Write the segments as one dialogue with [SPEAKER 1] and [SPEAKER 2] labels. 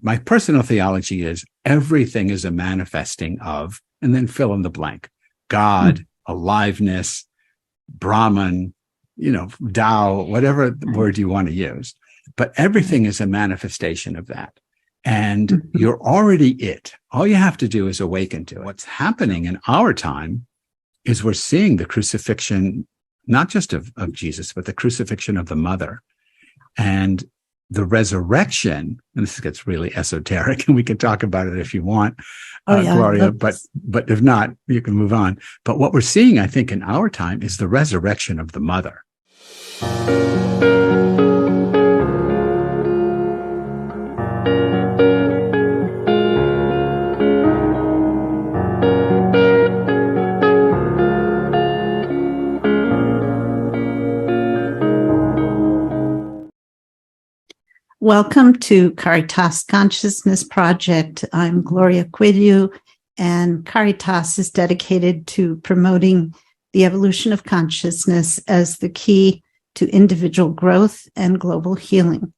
[SPEAKER 1] my personal theology is everything is a manifesting of, and then fill in the blank, God, aliveness, Brahman, Tao, whatever word you want to use. But everything is a manifestation of that. And you're already it. All you have to do is awaken to it. What's happening in our time is we're seeing the crucifixion, not just of Jesus, but the crucifixion of the mother. And the resurrection, and this gets really esoteric, and we can talk about it if you want, Gloria, but if not, you can move on. But what we're seeing, I think, in our time is the resurrection of the mother.
[SPEAKER 2] Welcome to Caritas Consciousness Project. I'm Gloria Quiddu, and Caritas is dedicated to promoting the evolution of consciousness as the key to individual growth and global healing.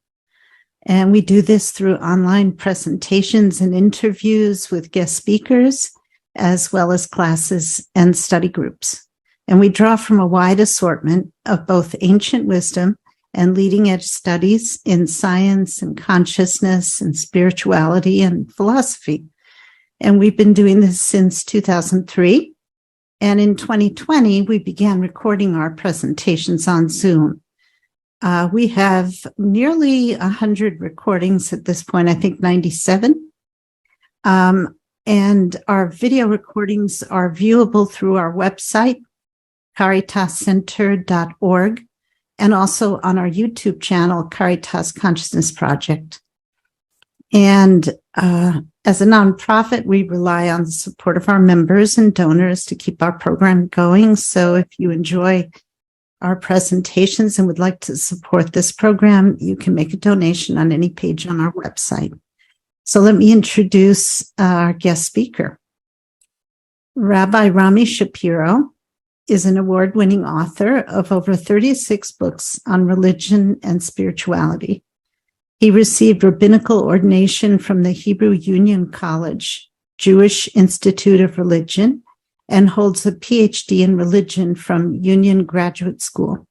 [SPEAKER 2] And we do this through online presentations and interviews with guest speakers, as well as classes and study groups. And we draw from a wide assortment of both ancient wisdom and leading-edge studies in science and consciousness and spirituality and philosophy. And we've been doing this since 2003. And in 2020, we began recording our presentations on Zoom. We have nearly 100 recordings at this point, I think 97. And our video recordings are viewable through our website, caritascenter.org. And also on our YouTube channel, Caritas Consciousness Project. And as a nonprofit, we rely on the support of our members and donors to keep our program going. So if you enjoy our presentations and would like to support this program, you can make a donation on any page on our website. So let me introduce our guest speaker. Rabbi Rami Shapiro is an award-winning author of over 36 books on religion and spirituality. He received rabbinical ordination from the Hebrew Union College, Jewish Institute of Religion, and holds a PH.D. in religion from Union Graduate School.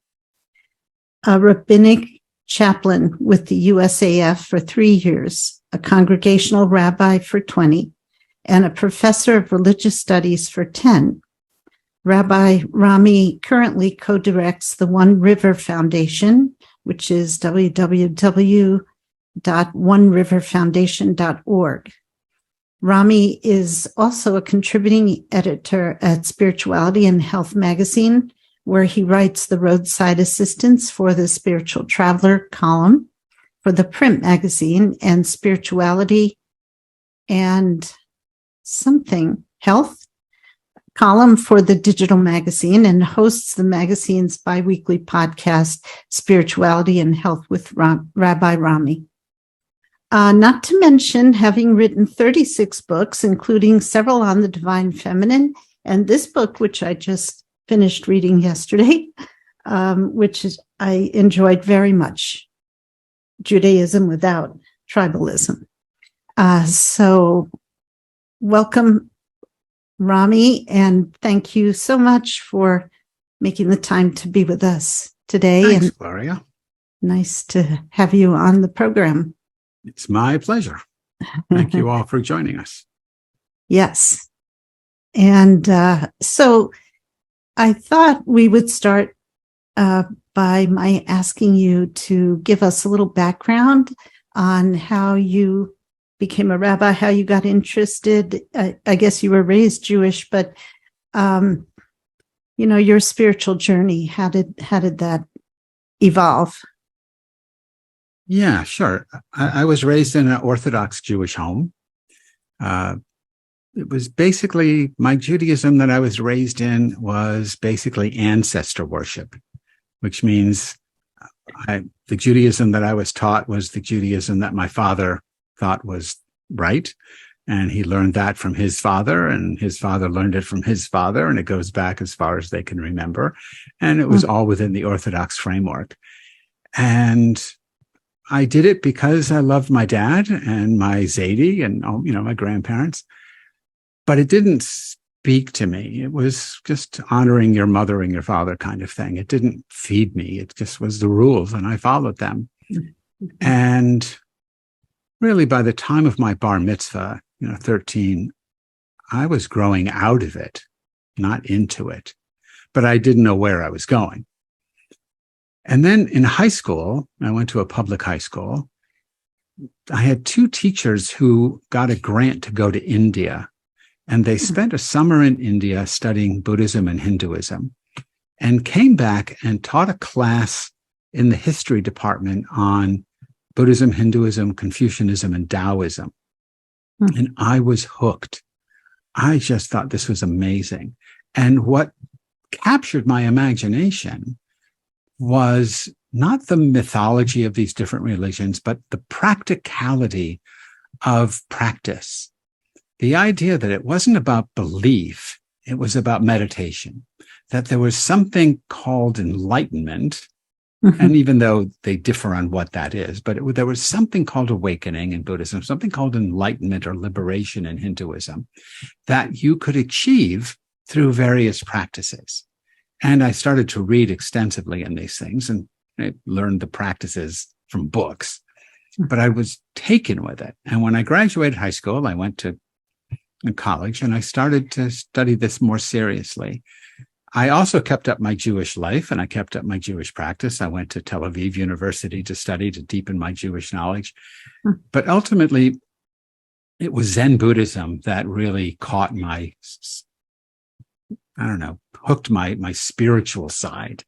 [SPEAKER 2] A rabbinic chaplain with the USAF for 3 years, a congregational rabbi for 20, and a professor of religious studies for 10. Rabbi Rami currently co-directs the One River Foundation, which is www.oneriverfoundation.org. Rami is also a contributing editor at Spirituality and Health magazine, where he writes the roadside assistance for the Spiritual Traveler column for the print magazine, and Spirituality and Health column for the digital magazine, and hosts the magazine's biweekly podcast, Spirituality and Health with Rabbi Rami. Not to mention having written 36 books, including several on the divine feminine, and this book, which I just finished reading yesterday, I enjoyed very much, Judaism Without Tribalism. So welcome, Rami, and thank you so much for making the time to be with us today.
[SPEAKER 1] Thanks,
[SPEAKER 2] and
[SPEAKER 1] Gloria.
[SPEAKER 2] Nice to have you on the program.
[SPEAKER 1] It's my pleasure. Thank you all for joining us.
[SPEAKER 2] Yes. And so I thought we would start by my asking you to give us a little background on how you became a rabbi, how you got interested. I guess you were raised Jewish, but your spiritual journey, how did that evolve?
[SPEAKER 1] Yeah, sure. I was raised in an Orthodox Jewish home. It was basically, my Judaism that I was raised in was basically ancestor worship, which means the Judaism that I was taught was the Judaism that my father thought was right. And he learned that from his father, and his father learned it from his father, and it goes back as far as they can remember. And it was all within the Orthodox framework. And I did it because I loved my dad and my Zadie and, my grandparents, but it didn't speak to me. It was just honoring your mother and your father kind of thing. It didn't feed me. It just was the rules, and I followed them. And really, by the time of my bar mitzvah, 13, I was growing out of it, not into it, but I didn't know where I was going. And then in high school, I went to a public high school. I had two teachers who got a grant to go to India, and they spent a summer in India studying Buddhism and Hinduism, and came back and taught a class in the history department on Buddhism, Hinduism, Confucianism, and Taoism. And I was hooked. I just thought this was amazing. And what captured my imagination was not the mythology of these different religions, but the practicality of practice. The idea that it wasn't about belief, it was about meditation, that there was something called enlightenment. And even though they differ on what that is, but there was something called awakening in Buddhism, something called enlightenment or liberation in Hinduism that you could achieve through various practices. And I started to read extensively in these things, and I learned the practices from books, but I was taken with it. And when I graduated high school, I went to college and I started to study this more seriously. I also kept up my Jewish life, and I kept up my Jewish practice. I went to Tel Aviv University to study, to deepen my Jewish knowledge. But ultimately, it was Zen Buddhism that really caught hooked my spiritual side.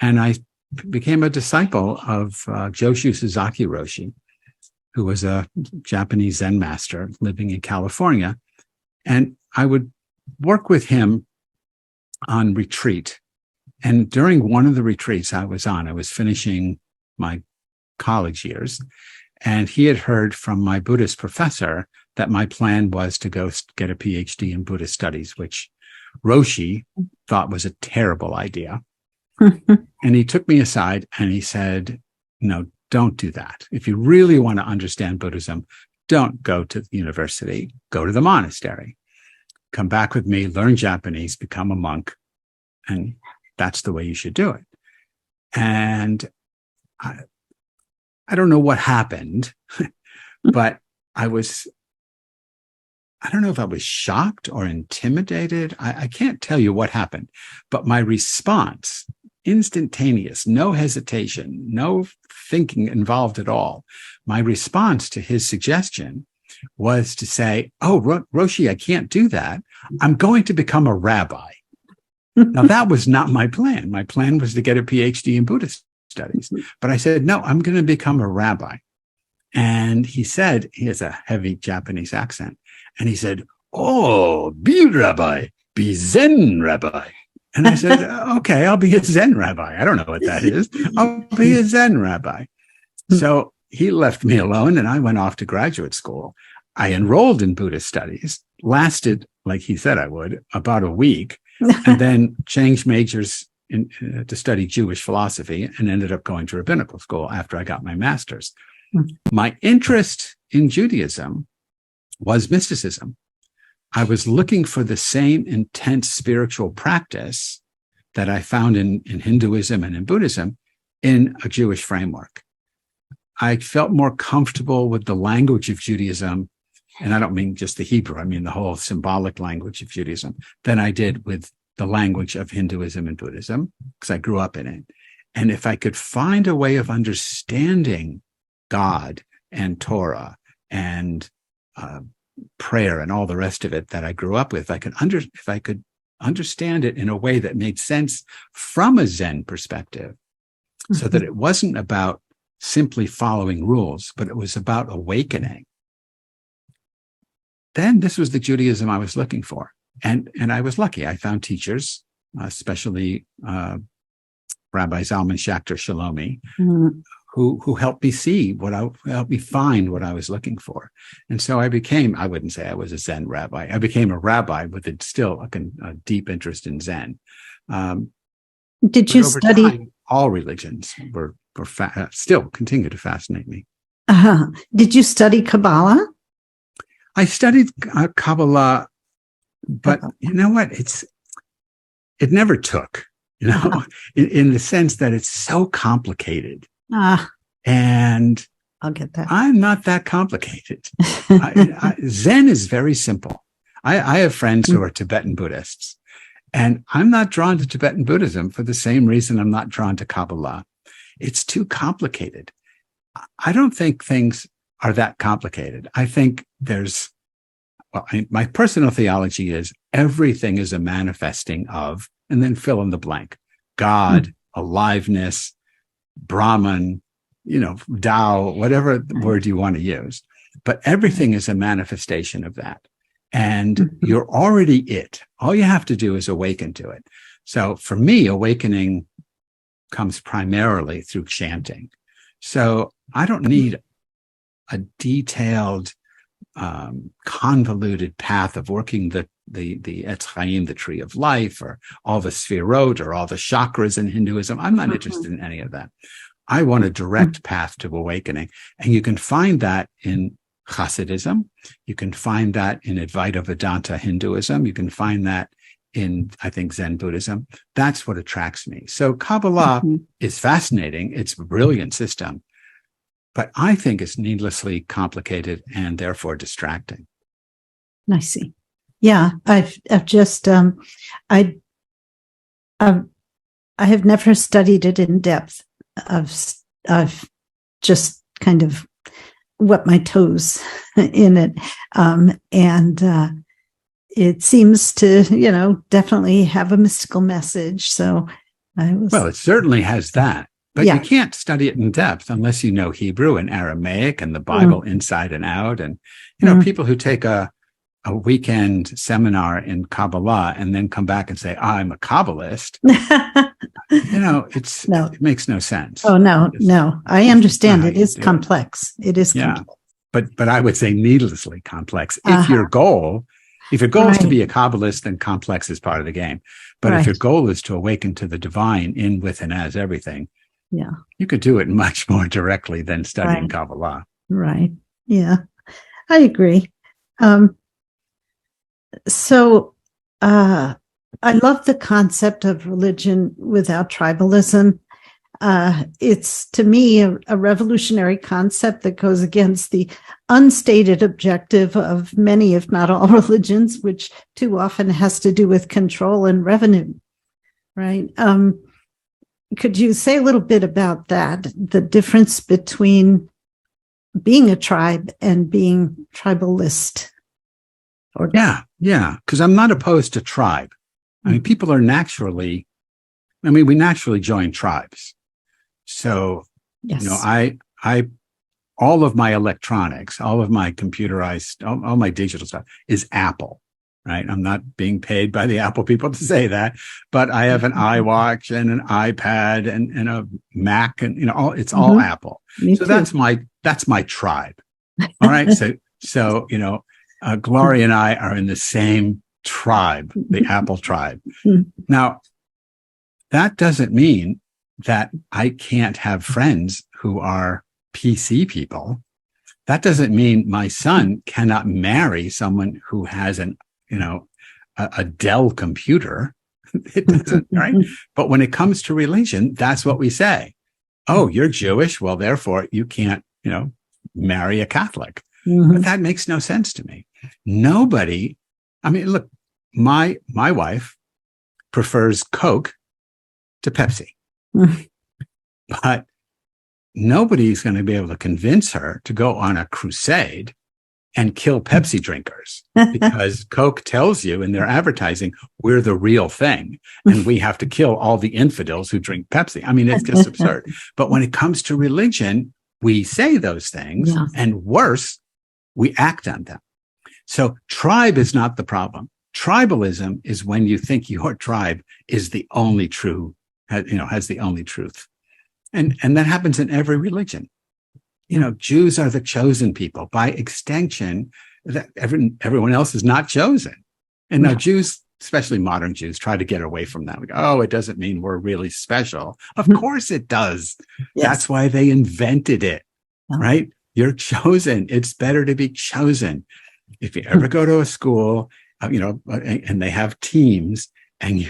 [SPEAKER 1] And I became a disciple of Joshu Suzaki Roshi, who was a Japanese Zen master living in California. And I would work with him on retreat. And during one of the retreats I was finishing my college years, and he had heard from my Buddhist professor that my plan was to go get a PhD in Buddhist studies, which Roshi thought was a terrible idea. And he took me aside and he said, no, don't do that. If you really want to understand Buddhism, don't go to the university, go to the monastery. Come back with me, learn Japanese, become a monk, and that's the way you should do it. And I don't know what happened, but I don't know if I was shocked or intimidated. I can't tell you what happened, but my response, instantaneous, no hesitation, no thinking involved at all. My response to his suggestion was to say, oh, Roshi, I can't do that. I'm going to become a rabbi. Now, that was not my plan. My plan was to get a PhD in Buddhist studies. But I said, no, I'm going to become a rabbi. And he said, he has a heavy Japanese accent. And he said, oh, be rabbi, be Zen rabbi. And I said, okay, I'll be a Zen rabbi. I don't know what that is. I'll be a Zen rabbi. So he left me alone and I went off to graduate school. I enrolled in Buddhist studies, lasted, like he said I would, about a week, and then changed majors to study Jewish philosophy and ended up going to rabbinical school after I got my master's. My interest in Judaism was mysticism. I was looking for the same intense spiritual practice that I found in Hinduism and in Buddhism in a Jewish framework. I felt more comfortable with the language of Judaism, and I don't mean just the Hebrew, I mean the whole symbolic language of Judaism, than I did with the language of Hinduism and Buddhism, because I grew up in it. And if I could find a way of understanding God and Torah and prayer and all the rest of it that I grew up with, if I could understand it in a way that made sense from a Zen perspective, so that it wasn't about simply following rules, but it was about awakening, then this was the Judaism I was looking for. And I was lucky. I found teachers, especially Rabbi Zalman Schachter Shalomi, who helped me helped me find what I was looking for. And so I wouldn't say I was a Zen rabbi. I became a rabbi with still a deep interest in Zen.
[SPEAKER 2] Did you study?
[SPEAKER 1] Time, all religions were still continue to fascinate me.
[SPEAKER 2] Did you study Kabbalah?
[SPEAKER 1] I studied Kabbalah, but you know what? It never took, in the sense that it's so complicated. And
[SPEAKER 2] I'll get that.
[SPEAKER 1] I'm not that complicated. Zen is very simple. I have friends who are Tibetan Buddhists, and I'm not drawn to Tibetan Buddhism for the same reason I'm not drawn to Kabbalah. It's too complicated. I don't think things are that complicated. I think my personal theology is everything is a manifesting of, and then fill in the blank. God, aliveness, Brahman, Tao, whatever word you want to use. But everything is a manifestation of that. And you're already it. All you have to do is awaken to it. So for me, awakening comes primarily through chanting. So I don't need a detailed, convoluted path of working the Etz Chaim, the tree of life, or all the sfirot, or all the chakras in Hinduism. I'm not interested in any of that. I want a direct path to awakening. And you can find that in Hasidism. You can find that in Advaita Vedanta Hinduism. You can find that in, I think, Zen Buddhism. That's what attracts me. So Kabbalah is fascinating. It's a brilliant system, but I think it's needlessly complicated and therefore distracting.
[SPEAKER 2] I see. Yeah, I've just I have never studied it in depth. I've just kind of wet my toes in it, and it seems to definitely have a mystical message. So well,
[SPEAKER 1] it certainly has that. But you can't study it in depth unless you know Hebrew and Aramaic and the Bible inside and out. And, people who take a weekend seminar in Kabbalah and then come back and say, I'm a Kabbalist, it makes no sense.
[SPEAKER 2] Oh, no. I understand. It is complex. It is complex.
[SPEAKER 1] But I would say needlessly complex. If your goal is to be a Kabbalist, then complex is part of the game. But if your goal is to awaken to the divine in, with, and as everything, you could do it much more directly than studying Kabbalah.
[SPEAKER 2] Right. Yeah, I agree. So I love the concept of religion without tribalism. It's, to me, a revolutionary concept that goes against the unstated objective of many, if not all, religions, which too often has to do with control and revenue, right? Could you say a little bit about that, the difference between being a tribe and being tribalist? Yeah, because I'm not opposed to tribe. I mean, people are we naturally join tribes. So, I all of my electronics, all of my computerized, all my digital stuff is Apple, right? I'm not being paid by the Apple people to say that, but I have an iWatch and an iPad and a Mac, and it's all Apple. So that's my tribe. All right. So Gloria and I are in the same tribe, the Apple tribe. Now, that doesn't mean that I can't have friends who are PC people. That doesn't mean my son cannot marry someone who has a Dell computer. It doesn't, right? But when it comes to religion, that's what we say. Oh, you're Jewish. Well, therefore you can't, marry a Catholic. But that makes no sense to me. Nobody, look, my wife prefers Coke to Pepsi, but nobody's going to be able to convince her to go on a crusade and kill Pepsi drinkers, because Coke tells you in their advertising, we're the real thing, and we have to kill all the infidels who drink Pepsi. It's just absurd. But when it comes to religion, we say those things, and worse, we act on them. So tribe is not the problem. Tribalism is when you think your tribe is the only true, has the only truth. And that happens in every religion. Jews are the chosen people. By extension, that everyone else is not chosen. And now Jews
[SPEAKER 1] especially modern Jews, try to get away from that. We go, oh, it doesn't mean we're really special. Of course it does. Yes. That's why they invented it, right? You're chosen. It's better to be chosen. If you ever go to a school, and they have teams, and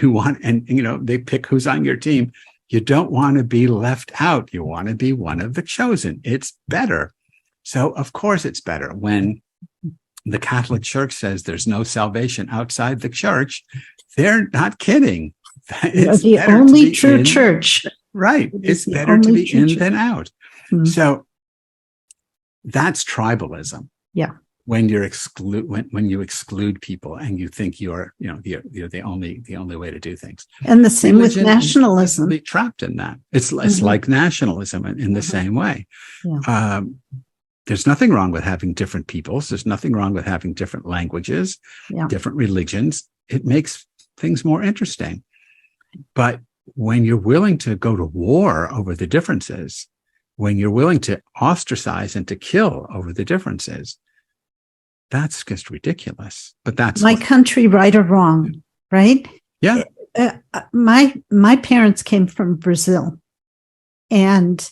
[SPEAKER 1] they pick who's on your team, you don't want to be left out. You want to be one of the chosen. It's better. So of course it's better. When the Catholic Church says there's no salvation outside the church, they're not kidding. It's
[SPEAKER 2] the only true church.
[SPEAKER 1] Right. It's better to be in than out. Mm-hmm. So that's tribalism.
[SPEAKER 2] Yeah.
[SPEAKER 1] When you exclude people and you think you're the only way to do things.
[SPEAKER 2] And the same with nationalism.
[SPEAKER 1] Be trapped in that. It's like nationalism in the same way. Yeah. There's nothing wrong with having different peoples. There's nothing wrong with having different languages, different religions. It makes things more interesting. But when you're willing to go to war over the differences, when you're willing to ostracize and to kill over the differences, that's just ridiculous. But that's
[SPEAKER 2] my country, right or wrong, right?
[SPEAKER 1] Yeah.
[SPEAKER 2] My parents came from Brazil, and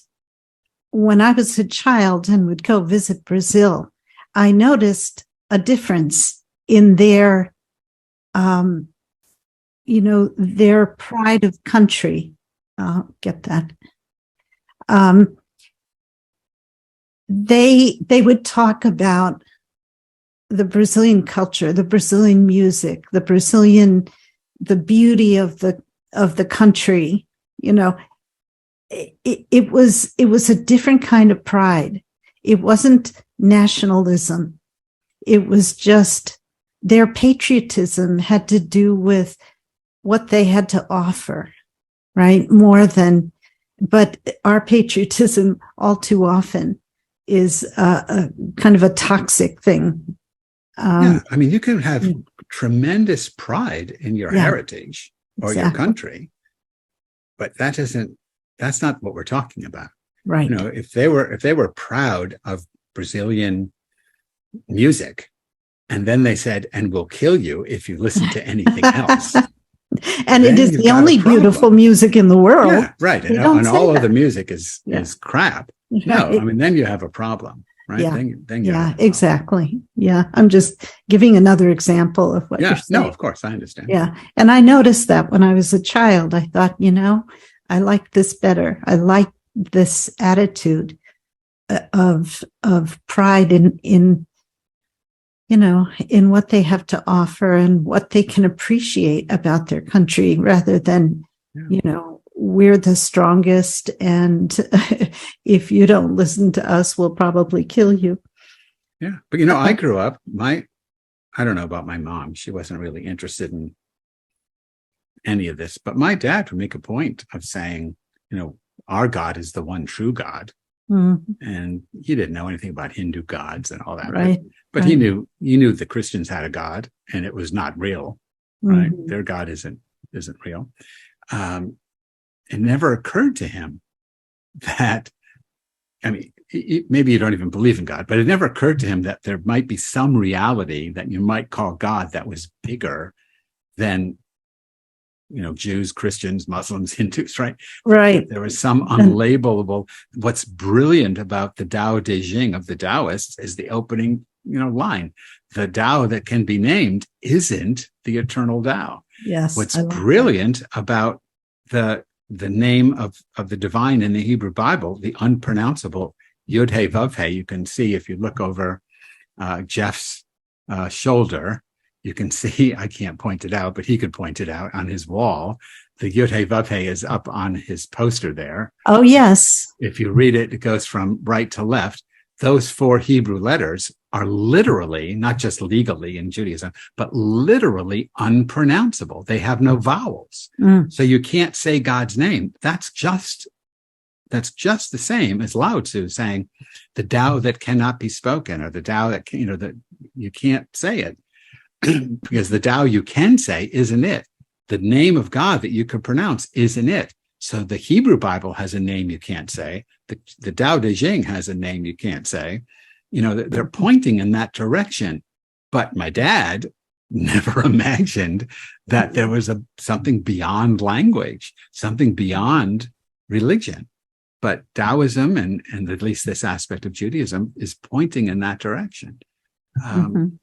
[SPEAKER 2] when I was a child and would go visit Brazil, I noticed a difference in their, their pride of country. Get that. They would talk about the Brazilian culture, the Brazilian music, the beauty of the country. It was a different kind of pride. It wasn't nationalism. It was just their patriotism had to do with what they had to offer, right? But our patriotism all too often is a kind of a toxic thing.
[SPEAKER 1] You can have tremendous pride in your heritage or your country, but that's not what we're talking about.
[SPEAKER 2] Right.
[SPEAKER 1] If they were proud of Brazilian music, and then they said, and we'll kill you if you listen to anything else.
[SPEAKER 2] And it is the only beautiful music in the world.
[SPEAKER 1] Yeah, right. And all of the music is crap. No, then you have a problem. Right.
[SPEAKER 2] Yeah.
[SPEAKER 1] Then
[SPEAKER 2] exactly. Yeah. I'm just giving another example of what you're saying.
[SPEAKER 1] No, of course. I understand.
[SPEAKER 2] Yeah. And I noticed that when I was a child, I thought, I like this better. I like this attitude of pride in what they have to offer and what they can appreciate about their country rather than, we're the strongest, and if you don't listen to us, we'll probably kill you.
[SPEAKER 1] Yeah. But, I grew up, I don't know about my mom. She wasn't really interested in any of this, but my dad would make a point of saying, our God is the one true God. Mm-hmm. And he didn't know anything about Hindu gods and all that.
[SPEAKER 2] Right.
[SPEAKER 1] But he knew the Christians had a God and it was not real. Right. Mm-hmm. Their God isn't real. It never occurred to him that, maybe you don't even believe in God, but it never occurred to him that there might be some reality that you might call God that was bigger than, Jews, Christians, Muslims, Hindus, right?
[SPEAKER 2] Right.
[SPEAKER 1] There was some unlabelable. What's brilliant about the Tao Te Ching of the Taoists is the opening, line. The Tao that can be named isn't the eternal Tao.
[SPEAKER 2] Yes.
[SPEAKER 1] What's brilliant about the name of the divine in the Hebrew Bible, the unpronounceable Yud He Vav He, you can see if you look over Jeff's shoulder, you can see, I can't point it out, but he could point it out on his wall. The Yud He Vav He is up on his poster there.
[SPEAKER 2] Oh, yes.
[SPEAKER 1] If you read it, it goes from right to left. Those 4 Hebrew letters are literally, not just legally in Judaism, but literally unpronounceable. They have no vowels. So you can't say God's name. That's just the same as Lao Tzu saying the Tao that cannot be spoken, or the Tao that that you can't say it because the Tao you can say isn't it. The name of God that you can pronounce isn't it. So the Hebrew Bible has a name you can't say. The Tao Te Ching has a name you can't say. They're pointing in that direction. But my dad never imagined that there was something beyond language, something beyond religion. But Taoism and at least this aspect of Judaism is pointing in that direction. And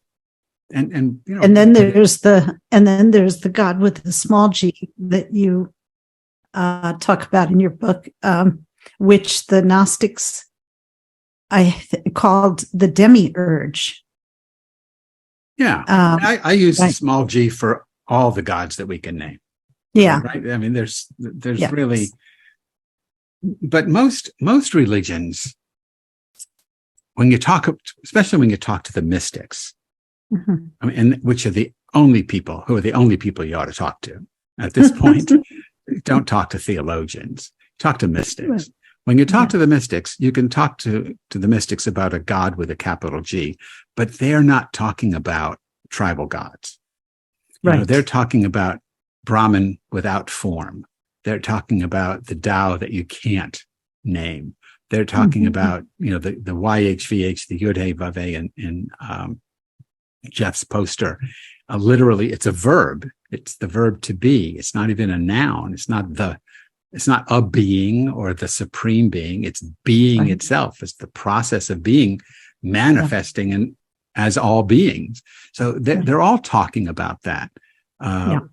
[SPEAKER 1] you know,
[SPEAKER 2] and then there's the God with the small g that you talk about in your book, which the Gnostics called the demiurge.
[SPEAKER 1] Yeah, I use right. Small g for all the gods that we can name.
[SPEAKER 2] Yeah,
[SPEAKER 1] right. I mean, there's really, but most religions, when you talk, especially when you talk to the mystics, I mean, and which are the only people you ought to talk to at this point. Don't talk to theologians. Talk to mystics. Right. When you talk to the mystics, you can talk to the mystics about a God with a capital G, but they're not talking about tribal gods. Right. You know, they're talking about Brahman without form. They're talking about the Tao that you can't name. They're talking about, you know, the YHVH, the Yud Hey Vav Hey in Jeff's poster. Literally, it's a verb. It's the verb to be. It's not even a noun. It's not a being or the supreme being. It's being itself. It's the process of being manifesting as all beings. So they're all talking about that.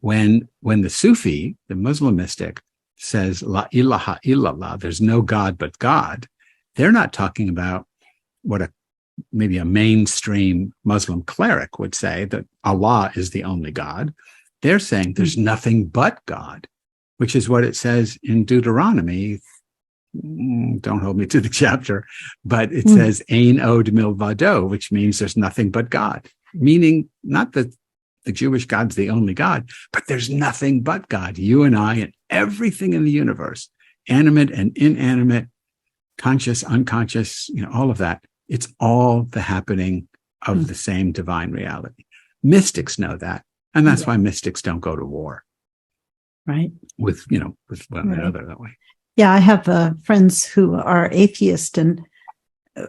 [SPEAKER 1] When the Sufi, the Muslim mystic, says La ilaha illallah, there's no God but God, they're not talking about what maybe a mainstream Muslim cleric would say, that Allah is the only God. They're saying there's nothing but God, which is what it says in Deuteronomy. Don't hold me to the chapter, but it says Ein od milvado, which means there's nothing but God, meaning not that the Jewish God's the only God, but there's nothing but God. You and I and everything in the universe, animate and inanimate, conscious, unconscious, you know, all of that. It's all the happening of the same divine reality. Mystics know that. And that's why mystics don't go to war. Right. With one another that way.
[SPEAKER 2] Yeah. I have friends who are atheists, and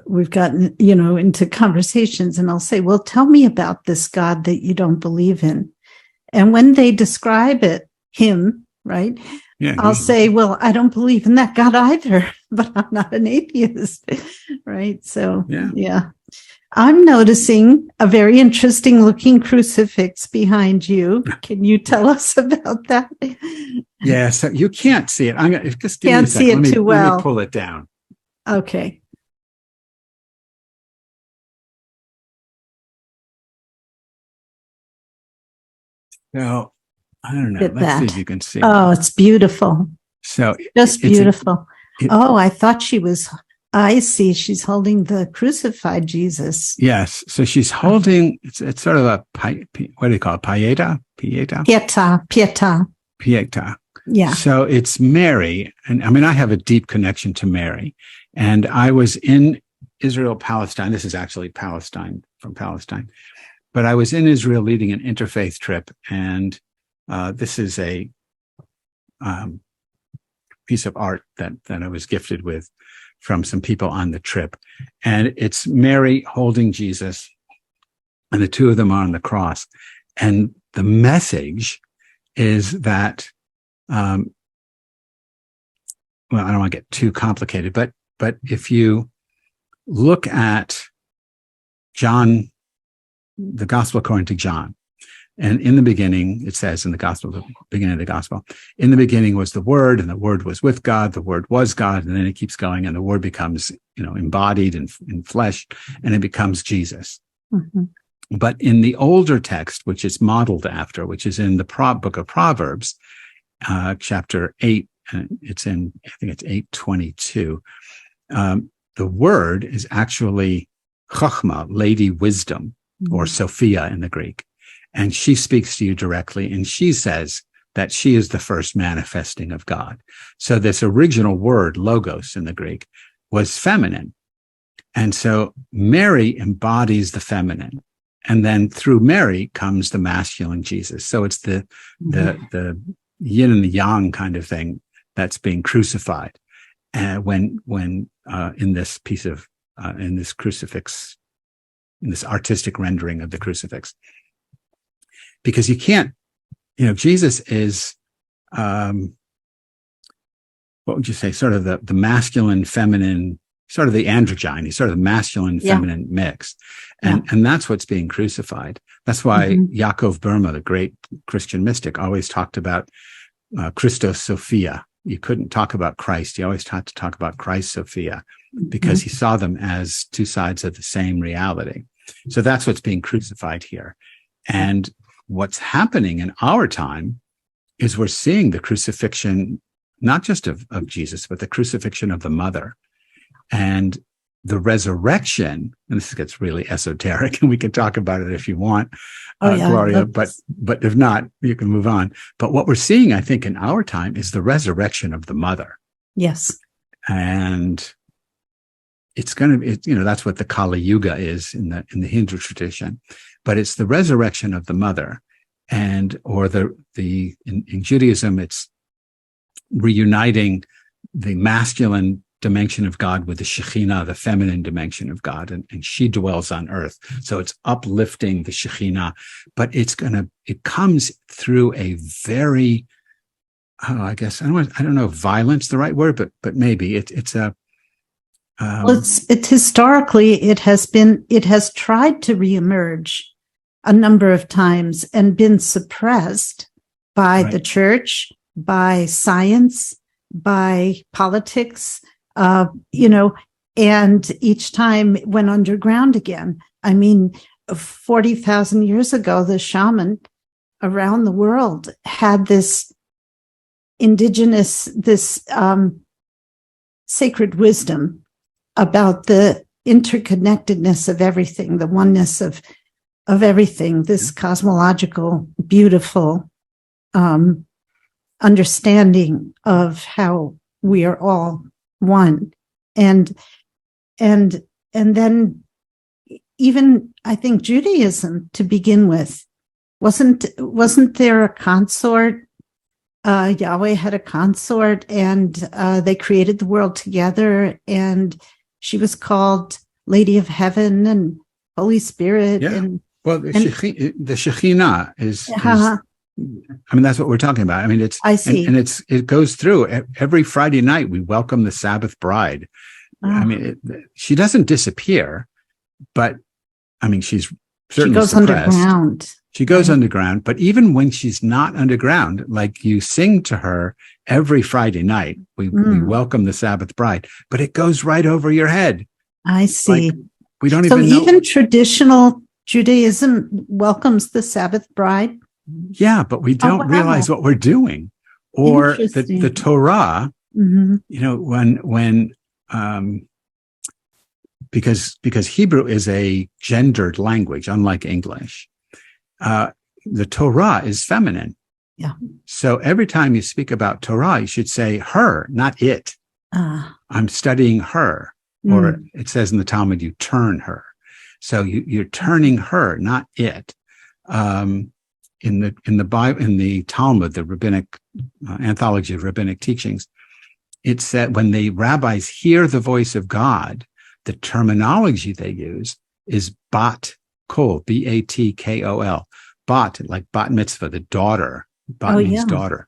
[SPEAKER 2] we've gotten, into conversations, and I'll say, well, tell me about this God that you don't believe in. And when they describe him, right? Yeah, I'll say, well, I don't believe in that God either, but I'm not an atheist. Right. So, yeah. I'm noticing a very interesting looking crucifix behind you. Can you tell us about that?
[SPEAKER 1] Yeah, so you can't see it. I'm gonna just give
[SPEAKER 2] can't see it too well.
[SPEAKER 1] Let me pull it down.
[SPEAKER 2] Okay.
[SPEAKER 1] So I don't know. Let's see if you can see.
[SPEAKER 2] Oh, it's beautiful.
[SPEAKER 1] So
[SPEAKER 2] just beautiful. I thought she was. I see. She's holding the crucified Jesus.
[SPEAKER 1] Yes. So she's holding. It's sort of a what do you call it? Pieta. Pieta.
[SPEAKER 2] Yeah.
[SPEAKER 1] So it's Mary, and I mean, I have a deep connection to Mary, and I was in Israel, Palestine. This is actually Palestine, from Palestine, but I was in Israel leading an interfaith trip, and this is a piece of art that I was gifted with from some people on the trip. And it's Mary holding Jesus, and the two of them are on the cross. And the message is that, well, I don't want to get too complicated, but if you look at John, the gospel according to John, and in the beginning, it says in the gospel, the beginning of the gospel, in the beginning was the Word, and the Word was with God, the Word was God, and then it keeps going, and the Word becomes, embodied in flesh, and it becomes Jesus. Mm-hmm. But in the older text, which it's modeled after, which is in the book of Proverbs, chapter 8, and it's in, I think it's 8:22, the Word is actually Chachma, Lady Wisdom, or Sophia in the Greek. And she speaks to you directly, and she says that she is the first manifesting of God. So this original word, logos in the Greek, was feminine. And so Mary embodies the feminine. And then through Mary comes the masculine Jesus. So it's the yin and the yang kind of thing that's being crucified. When in this piece of, in this crucifix, in this artistic rendering of the crucifix. because you can't, Jesus is, what would you say, sort of the masculine, feminine, sort of the androgyne. He's sort of the masculine, feminine mix. And that's what's being crucified. That's why Yaakov Burma, the great Christian mystic, always talked about Christos Sophia. You couldn't talk about Christ. You always had to talk about Christ Sophia, because he saw them as two sides of the same reality. So that's what's being crucified here. And what's happening in our time is we're seeing the crucifixion, not just of Jesus, but the crucifixion of the mother, and the resurrection. And this gets really esoteric, and we can talk about it if you want, Gloria, but if not, you can move on. But what we're seeing, I think, in our time is the resurrection of the mother.
[SPEAKER 2] Yes.
[SPEAKER 1] And it's going to be, that's what the Kali Yuga is in the Hindu tradition, but it's the resurrection of the mother, or in Judaism, it's reuniting the masculine dimension of God with the Shekhinah, the feminine dimension of God, and she dwells on earth. So it's uplifting the Shekhinah, but it comes through a very, I don't know if violence the right word, but maybe it's a.
[SPEAKER 2] It's historically, it has tried to reemerge a number of times and been suppressed by the church, by science, by politics, and each time it went underground again. I mean, 40,000 years ago, the shaman around the world had this sacred wisdom about the interconnectedness of everything, the oneness of everything, this cosmological, beautiful understanding of how we are all one. And then even, I think, Judaism to begin with, wasn't there a consort? Yahweh had a consort, and they created the world together, and she was called Lady of Heaven and Holy Spirit.
[SPEAKER 1] Yeah.
[SPEAKER 2] And
[SPEAKER 1] the Shekhinah is that's what we're talking about. I mean,
[SPEAKER 2] I see.
[SPEAKER 1] And it goes through every Friday night. We welcome the Sabbath bride. I mean, she doesn't disappear, but I mean, she's certainly
[SPEAKER 2] goes
[SPEAKER 1] suppressed.
[SPEAKER 2] Underground.
[SPEAKER 1] She goes underground, but even when she's not underground, like you sing to her every Friday night, we welcome the Sabbath bride, but it goes right over your head.
[SPEAKER 2] I see.
[SPEAKER 1] Like, we don't even know.
[SPEAKER 2] So even traditional Judaism welcomes the Sabbath bride?
[SPEAKER 1] Yeah, but we don't realize what we're doing. Or the Torah, because Hebrew is a gendered language, unlike English. The Torah is feminine.
[SPEAKER 2] Yeah.
[SPEAKER 1] So every time you speak about Torah, you should say her, not it. I'm studying her. Or it says in the Talmud, you turn her. So you're turning her, not it. In the Bible, in the Talmud, the rabbinic anthology of rabbinic teachings, it said when the rabbis hear the voice of God, the terminology they use is bat kol, B-A-T-K-O-L, bat, like bat mitzvah, the daughter. Bat means daughter.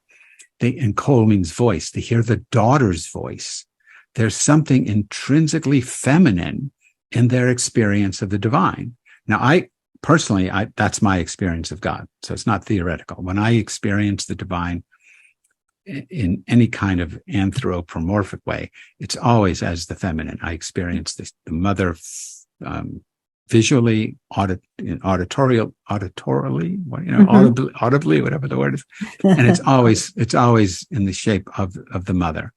[SPEAKER 1] And kol means voice. They hear the daughter's voice. There's something intrinsically feminine in their experience of the divine. Now, personally, that's my experience of God. So it's not theoretical. When I experience the divine in any kind of anthropomorphic way, it's always as the feminine. I experience the mother visually, audibly, whatever the word is, and it's always in the shape of the mother,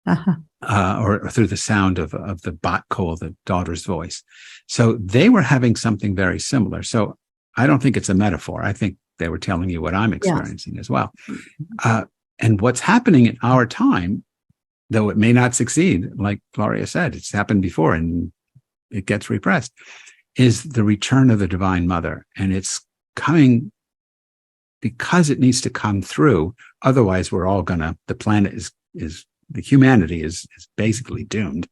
[SPEAKER 1] or through the sound of the bat kol, the daughter's voice. So they were having something very similar. So I don't think it's a metaphor. I think they were telling you what I'm experiencing as well. And what's happening in our time, though it may not succeed, like Gloria said, it's happened before and it gets repressed, is the return of the Divine Mother. And it's coming because it needs to come through. Otherwise, the planet the humanity is basically doomed.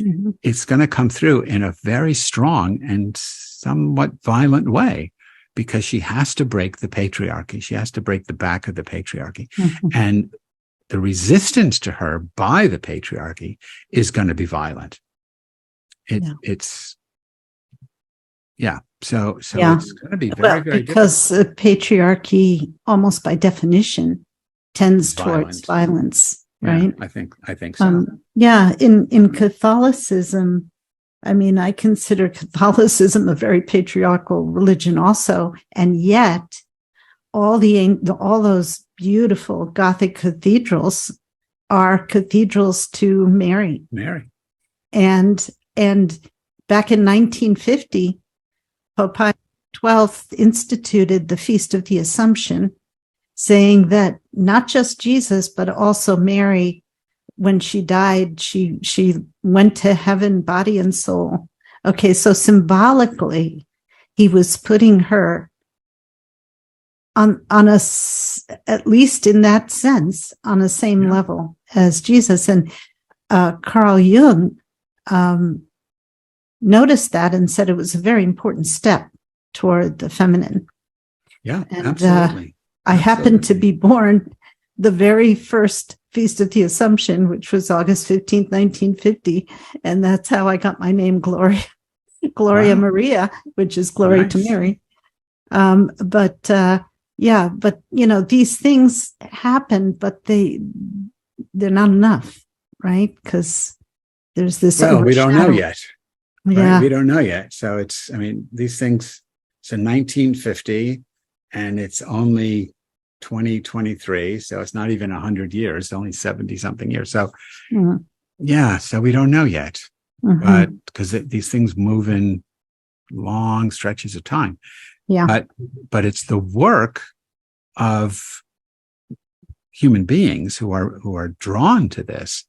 [SPEAKER 1] Mm-hmm. It's going to come through in a very strong and somewhat violent way. because she has to break the patriarchy. She has to break the back of the patriarchy.
[SPEAKER 2] Mhm.
[SPEAKER 1] And the resistance to her by the patriarchy is going to be violent. It's So
[SPEAKER 2] Yeah.
[SPEAKER 1] it's going to be very, very
[SPEAKER 2] because the patriarchy, almost by definition, tends towards violence, right?
[SPEAKER 1] Yeah, I think so.
[SPEAKER 2] In Catholicism, I mean, I consider Catholicism a very patriarchal religion also, and yet all those beautiful Gothic cathedrals are cathedrals to Mary. And back in 1950, Pope Pius XII instituted the Feast of the Assumption, saying that not just Jesus, but also Mary, when she died, she went to heaven, body and soul. Okay, so symbolically, he was putting her on at least in that sense, on the same level as Jesus. And Carl Jung noticed that and said it was a very important step toward the feminine.
[SPEAKER 1] Yeah,
[SPEAKER 2] and,
[SPEAKER 1] absolutely.
[SPEAKER 2] I happened to be born the very first Feast of the Assumption, which was August 15th, 1950. And that's how I got my name, Gloria Maria, which is glory to Mary. But these things happen, but they're not enough, right? Because there's this.
[SPEAKER 1] Well, we don't know yet.
[SPEAKER 2] Yeah.
[SPEAKER 1] Right? We don't know yet. So these things, it's in 1950 and it's only 2023. So it's not even 100 years, only 70 something years. So so we don't know yet, but because these things move in long stretches of time. Yeah. But it's the work of human beings who are drawn to this,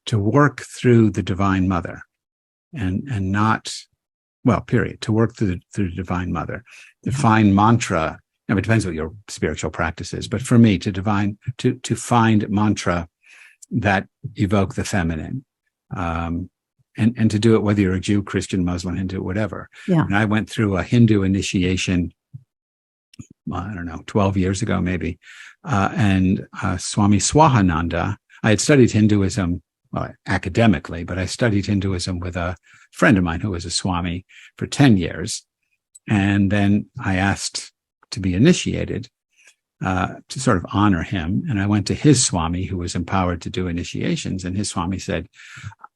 [SPEAKER 1] to work through the Divine Mother. And not, period, to work through the Divine Mother, to find mantra. It depends what your spiritual practice is, but for me, to find mantra that evoke the feminine, and to do it whether you're a Jew, Christian, Muslim, Hindu, whatever. Yeah. And I went through a Hindu initiation, 12 years ago maybe, and Swami Swahananda. I had studied Hinduism academically, but I studied Hinduism with a friend of mine who was a Swami for 10 years. And then I asked to be initiated, to sort of honor him. And I went to his Swami, who was empowered to do initiations. And his Swami said,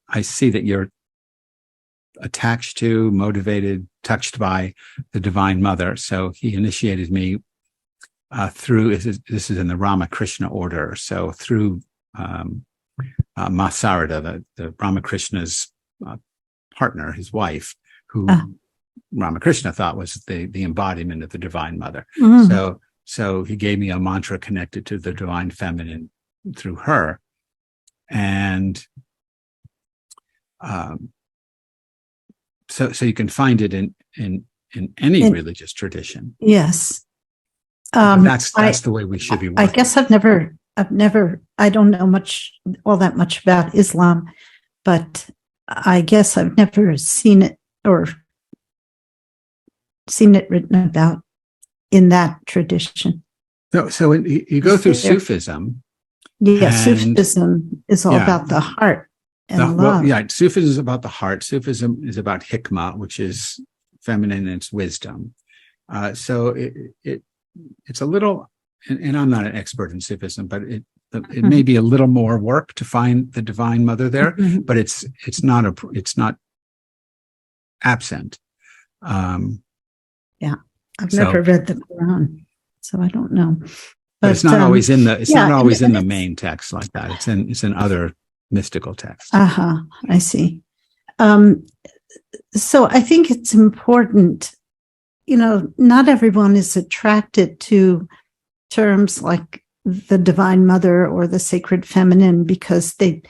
[SPEAKER 1] I see that you're attached to, motivated, touched by the Divine Mother. So he initiated me through, this is in the Ramakrishna order. So through Masarada, the Ramakrishna's partner, his wife, who Ramakrishna thought was the embodiment of the Divine Mother. So he gave me a mantra connected to the Divine Feminine through her. And so you can find it in any religious tradition.
[SPEAKER 2] Yes.
[SPEAKER 1] That's the way we should be working.
[SPEAKER 2] I guess I don't know all that much about Islam, but I guess I've never seen it written about in that tradition.
[SPEAKER 1] So when you go through Sufism.
[SPEAKER 2] Yeah, Sufism is all about the heart and love.
[SPEAKER 1] Sufism is about the heart. Sufism is about hikmah, which is feminine and it's wisdom. So it's a little, and I'm not an expert in Sufism, but it may be a little more work to find the Divine Mother there, but it's not absent.
[SPEAKER 2] I've never read the Quran, so I don't know.
[SPEAKER 1] But it's not always in the main text like that. It's in other mystical texts.
[SPEAKER 2] I see. So I think it's important. Not everyone is attracted to terms like the Divine Mother or the Sacred Feminine because I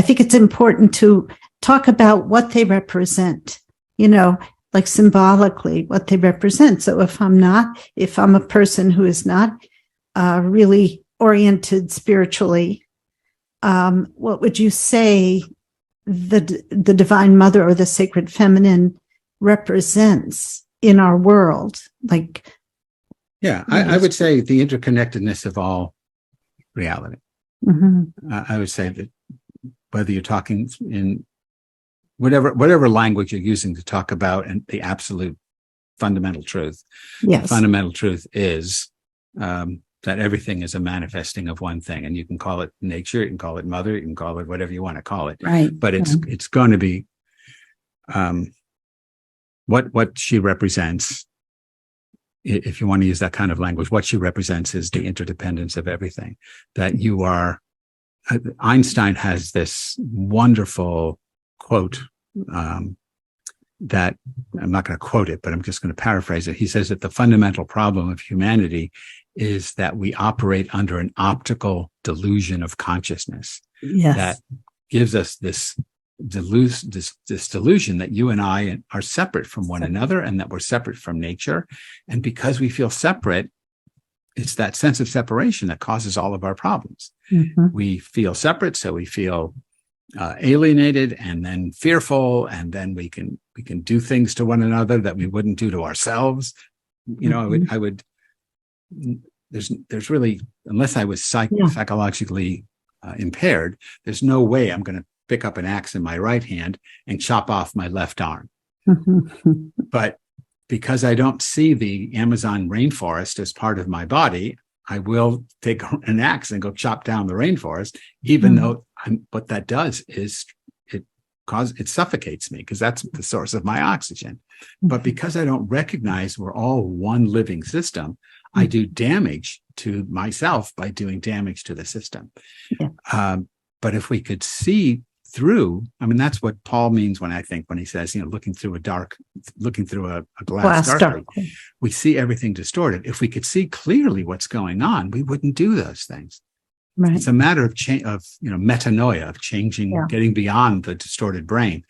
[SPEAKER 2] think it's important to talk about what they represent, like symbolically what they represent. So if I'm a person who is not really oriented spiritually, what would you say the Divine Mother or the Sacred Feminine represents in our world? Like,
[SPEAKER 1] Yeah, I would say the interconnectedness of all reality. I would say that whether you're talking in whatever language you're using to talk about and the absolute fundamental truth, the fundamental truth is that everything is a manifesting of one thing, and you can call it nature, you can call it mother, you can call it whatever you want to call it,
[SPEAKER 2] right?
[SPEAKER 1] But it's going to be what she represents. If you want to use that kind of language, what she represents is the interdependence of everything. That you are. Einstein has this wonderful quote that I'm not going to quote it, but I'm just going to paraphrase it. He says that the fundamental problem of humanity is that we operate under an optical delusion of consciousness.
[SPEAKER 2] Yes.
[SPEAKER 1] That gives us this delusion that you and I are separate from one another and that we're separate from nature. And because we feel separate, it's that sense of separation that causes all of our problems. We feel separate, so we feel alienated and then fearful, and then we can do things to one another that we wouldn't do to ourselves. You know, I would there's really, unless I was psychologically impaired, there's no way I'm going to pick up an axe in my right hand and chop off my left arm. But because I don't see the Amazon rainforest as part of my body, I will take an axe and go chop down the rainforest, even though what that does is it suffocates me, because that's the source of my oxygen. But because I don't recognize we're all one living system, I do damage to myself by doing damage to the system. But if we could see through, I mean, that's what Paul means when he says, looking through a glass darkly, we see everything distorted. If we could see clearly what's going on, we wouldn't do those things. Right. It's a matter of metanoia, of changing, getting beyond the distorted brain,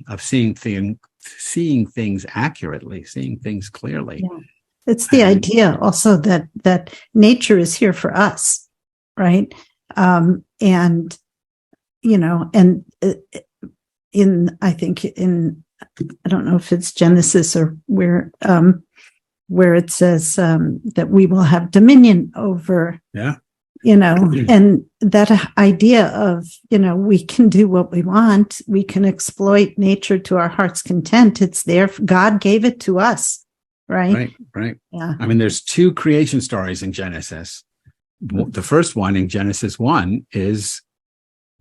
[SPEAKER 1] of seeing things accurately, seeing things clearly. Yeah.
[SPEAKER 2] It's the idea also that nature is here for us, right? I don't know if it's Genesis or where it says that we will have dominion over. Yeah. And that idea of, we can do what we want. We can exploit nature to our heart's content. It's there. God gave it to us. Right. Yeah.
[SPEAKER 1] I mean, there's two creation stories in Genesis. The first one in Genesis 1 is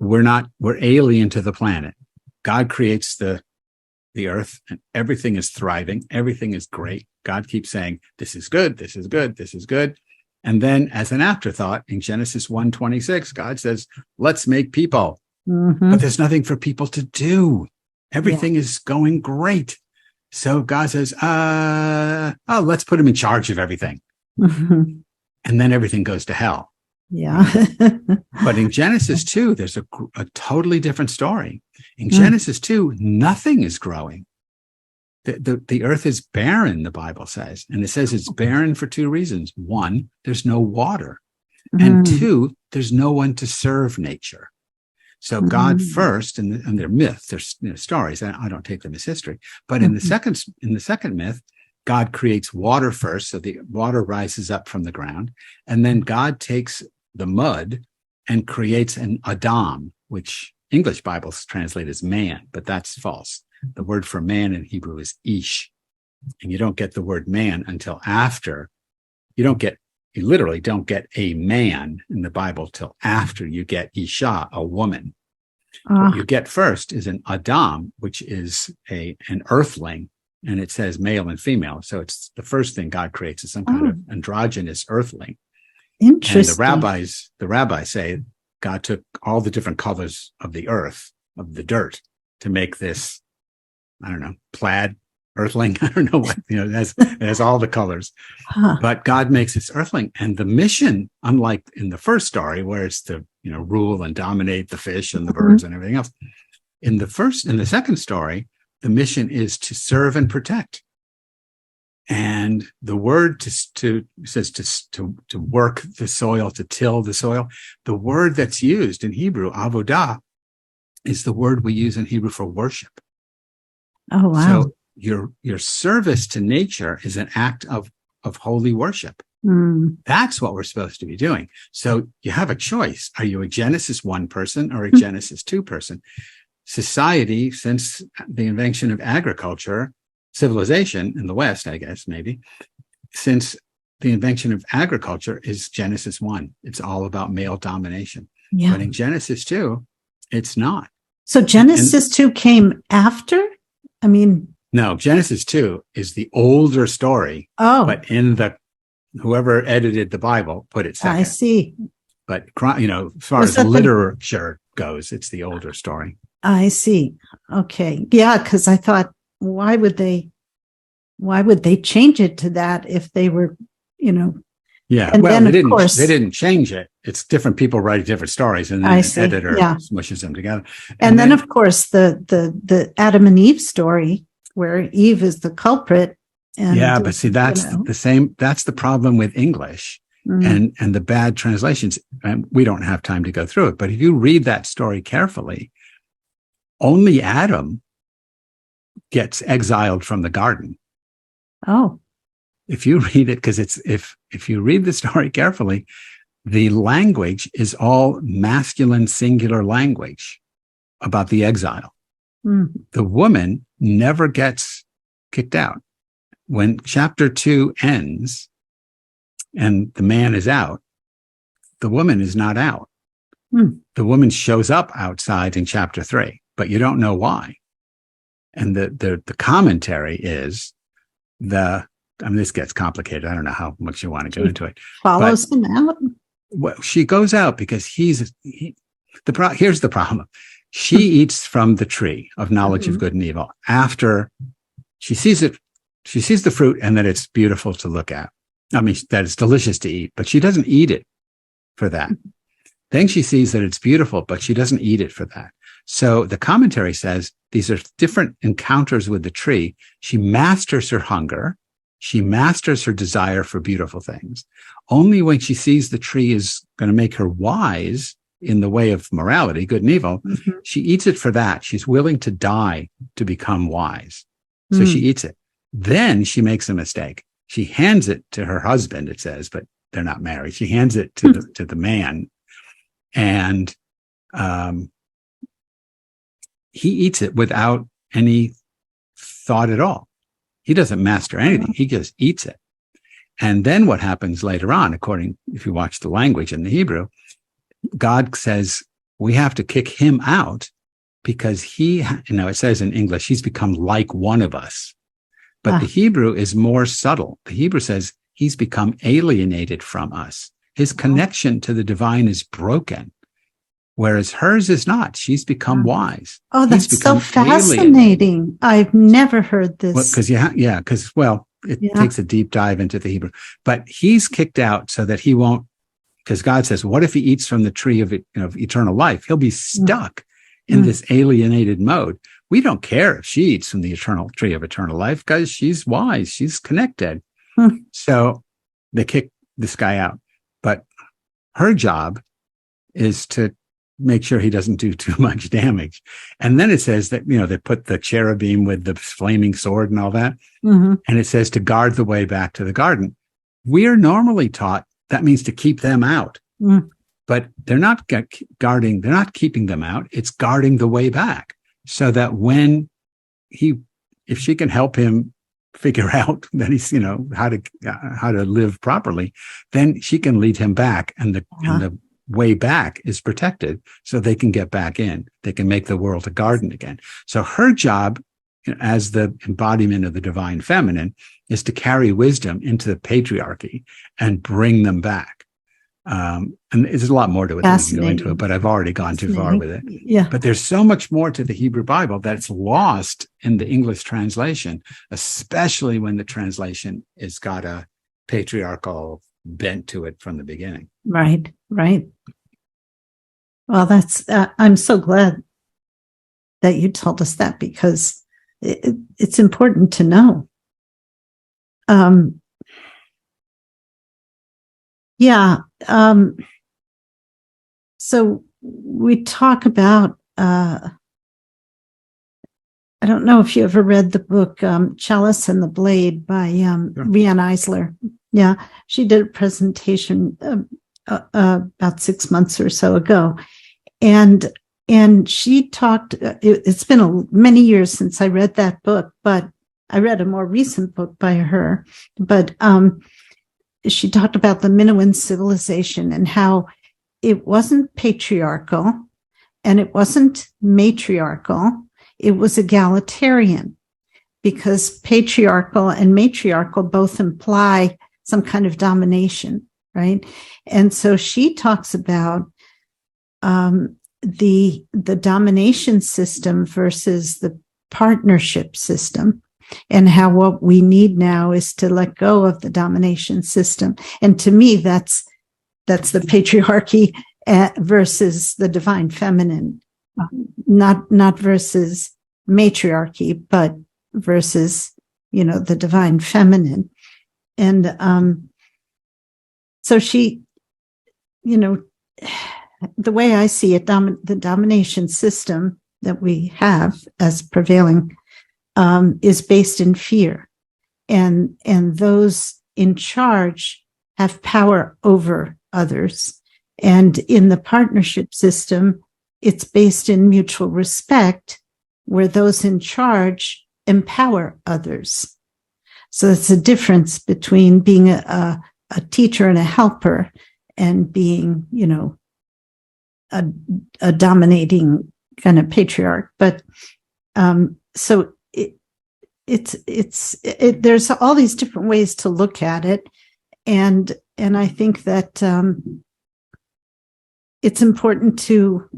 [SPEAKER 1] we're alien to the planet. God creates the earth and everything is thriving. Everything is great. God keeps saying, this is good. This is good. This is good. And then as an afterthought in Genesis 1:26, God says, let's make people. But there's nothing for people to do. Everything is going great. So God says, let's put him in charge of everything. And then everything goes to hell.
[SPEAKER 2] Yeah.
[SPEAKER 1] But in Genesis 2, there's a totally different story. In Genesis 2, nothing is growing. The earth is barren, the Bible says. And it says it's barren for two reasons. One, there's no water. And two, there's no one to serve nature. So God first, and they're myths, they're stories. I don't take them as history. But in the second myth, God creates water first, so the water rises up from the ground, and then God takes the mud and creates an Adam, which English Bibles translate as man, but that's false. The word for man in Hebrew is ish, and you don't get the word man until after. You literally don't get a man in the Bible till after you get Isha, a woman. What you get first is an Adam, which is an earthling, and it says male and female. So it's the first thing God creates is some kind of androgynous earthling.
[SPEAKER 2] Interesting.
[SPEAKER 1] And the rabbis say God took all the different colors of the earth, of the dirt, to make this, I don't know, plaid earthling. I don't know what, it has all the colors. But God makes this earthling. And the mission, unlike in the first story, where it's to, rule and dominate the fish and the birds and everything else. In the second story, the mission is to serve and protect. And the word says to work the soil, to till the soil. The word that's used in Hebrew, avodah, is the word we use in Hebrew for worship.
[SPEAKER 2] Oh, wow.
[SPEAKER 1] So your service to nature is an act of of holy worship. That's what we're supposed to be doing. So you have a choice. Are you a Genesis 1 person or a Genesis 2 person? Society, since the invention of agriculture, civilization in the West, I guess, maybe, since the invention of agriculture is Genesis 1. It's all about male domination.
[SPEAKER 2] Yeah.
[SPEAKER 1] But in Genesis 2, it's not.
[SPEAKER 2] So Genesis 2 came after? I mean,
[SPEAKER 1] no, Genesis 2 is the older story.
[SPEAKER 2] Oh.
[SPEAKER 1] But in the, whoever edited the Bible put it second.
[SPEAKER 2] I see.
[SPEAKER 1] But, as far as literature goes, it's the older story.
[SPEAKER 2] I see. Okay. Yeah, because I thought, why would they change it to that if they were,
[SPEAKER 1] Yeah,
[SPEAKER 2] and
[SPEAKER 1] well,
[SPEAKER 2] then,
[SPEAKER 1] they didn't change it. It's different people write different stories, and then an editor smushes them together.
[SPEAKER 2] And then, of course, the Adam and Eve story, where Eve is the culprit. And,
[SPEAKER 1] but see, that's the same. That's the problem with English and the bad translations. And we don't have time to go through it. But if you read that story carefully, only Adam gets exiled from the garden.
[SPEAKER 2] Oh.
[SPEAKER 1] If you read it, because if you read the story carefully, the language is all masculine singular language about the exile. The woman never gets kicked out. When chapter 2 ends and the man is out, the woman is not out. The woman shows up outside in chapter 3, but you don't know why. And the commentary is this gets complicated. I don't know how much you want to go into it.
[SPEAKER 2] Follows him out?
[SPEAKER 1] Well, she goes out because here's the problem. She eats from the tree of knowledge of good and evil after she sees it. She sees the fruit and that it's beautiful to look at. I mean, that it's delicious to eat, but she doesn't eat it for that. Then she sees that it's beautiful, but she doesn't eat it for that. So the commentary says these are different encounters with the tree. She masters her hunger. She masters her desire for beautiful things. Only when she sees the tree is going to make her wise in the way of morality, good and evil, she eats it for that. She's willing to die to become wise. So she eats it. Then she makes a mistake. She hands it to her husband, it says, but they're not married. She hands it to the man, and he eats it without any thought at all. He doesn't master anything. He just eats it. And then what happens later on, if you watch the language in the Hebrew, God says we have to kick him out because it says in English, he's become like one of us. But the Hebrew is more subtle. The Hebrew says he's become alienated from us. His connection to the divine is broken, whereas hers is not. She's become wise.
[SPEAKER 2] Oh, that's so fascinating. I've never heard this.
[SPEAKER 1] It takes a deep dive into the Hebrew. But he's kicked out so that he won't, because God says, what if he eats from the tree of eternal life? He'll be stuck in this alienated mode. We don't care if she eats from the eternal tree of eternal life because she's wise. She's connected. So they kick this guy out. But her job is to make sure he doesn't do too much damage. And then it says that, they put the cherubim with the flaming sword and all that. And it says to guard the way back to the garden. We are normally taught that means to keep them out. But they're not guarding, they're not keeping them out. It's guarding the way back. So that when if she can help him figure out that he's, how to live properly, then she can lead him back, and the way back is protected, so they can get back in. They can make the world a garden again. So her job, as the embodiment of the divine feminine, is to carry wisdom into the patriarchy and bring them back. And there's a lot more to it than we can go into it, but I've already gone too far with it.
[SPEAKER 2] Yeah.
[SPEAKER 1] But there's so much more to the Hebrew Bible that's lost in the English translation, especially when the translation has got a patriarchal bent to it from the beginning.
[SPEAKER 2] Right. Well, that's, I'm so glad that you told us that, because it's important to know. So we talk about, I don't know if you ever read the book, Chalice and the Blade by Rian Eisler. Yeah. She did a presentation about 6 months or so ago. And she talked, it's been many years since I read that book, but I read a more recent book by her. But she talked about the Minoan civilization and how it wasn't patriarchal and it wasn't matriarchal. It was egalitarian, because patriarchal and matriarchal both imply some kind of domination, right? And so she talks about the domination system versus the partnership system, and how what we need now is to let go of the domination system. And to me, that's the patriarchy versus the divine feminine, not versus matriarchy, but versus, the divine feminine. And so she, the way I see it, the domination system that we have as prevailing is based in fear, and those in charge have power over others. And in the partnership system, it's based in mutual respect, where those in charge empower others. So it's a difference between being a teacher and a helper and being, a dominating kind of patriarch. But so there's all these different ways to look at it, and I think that it's important to,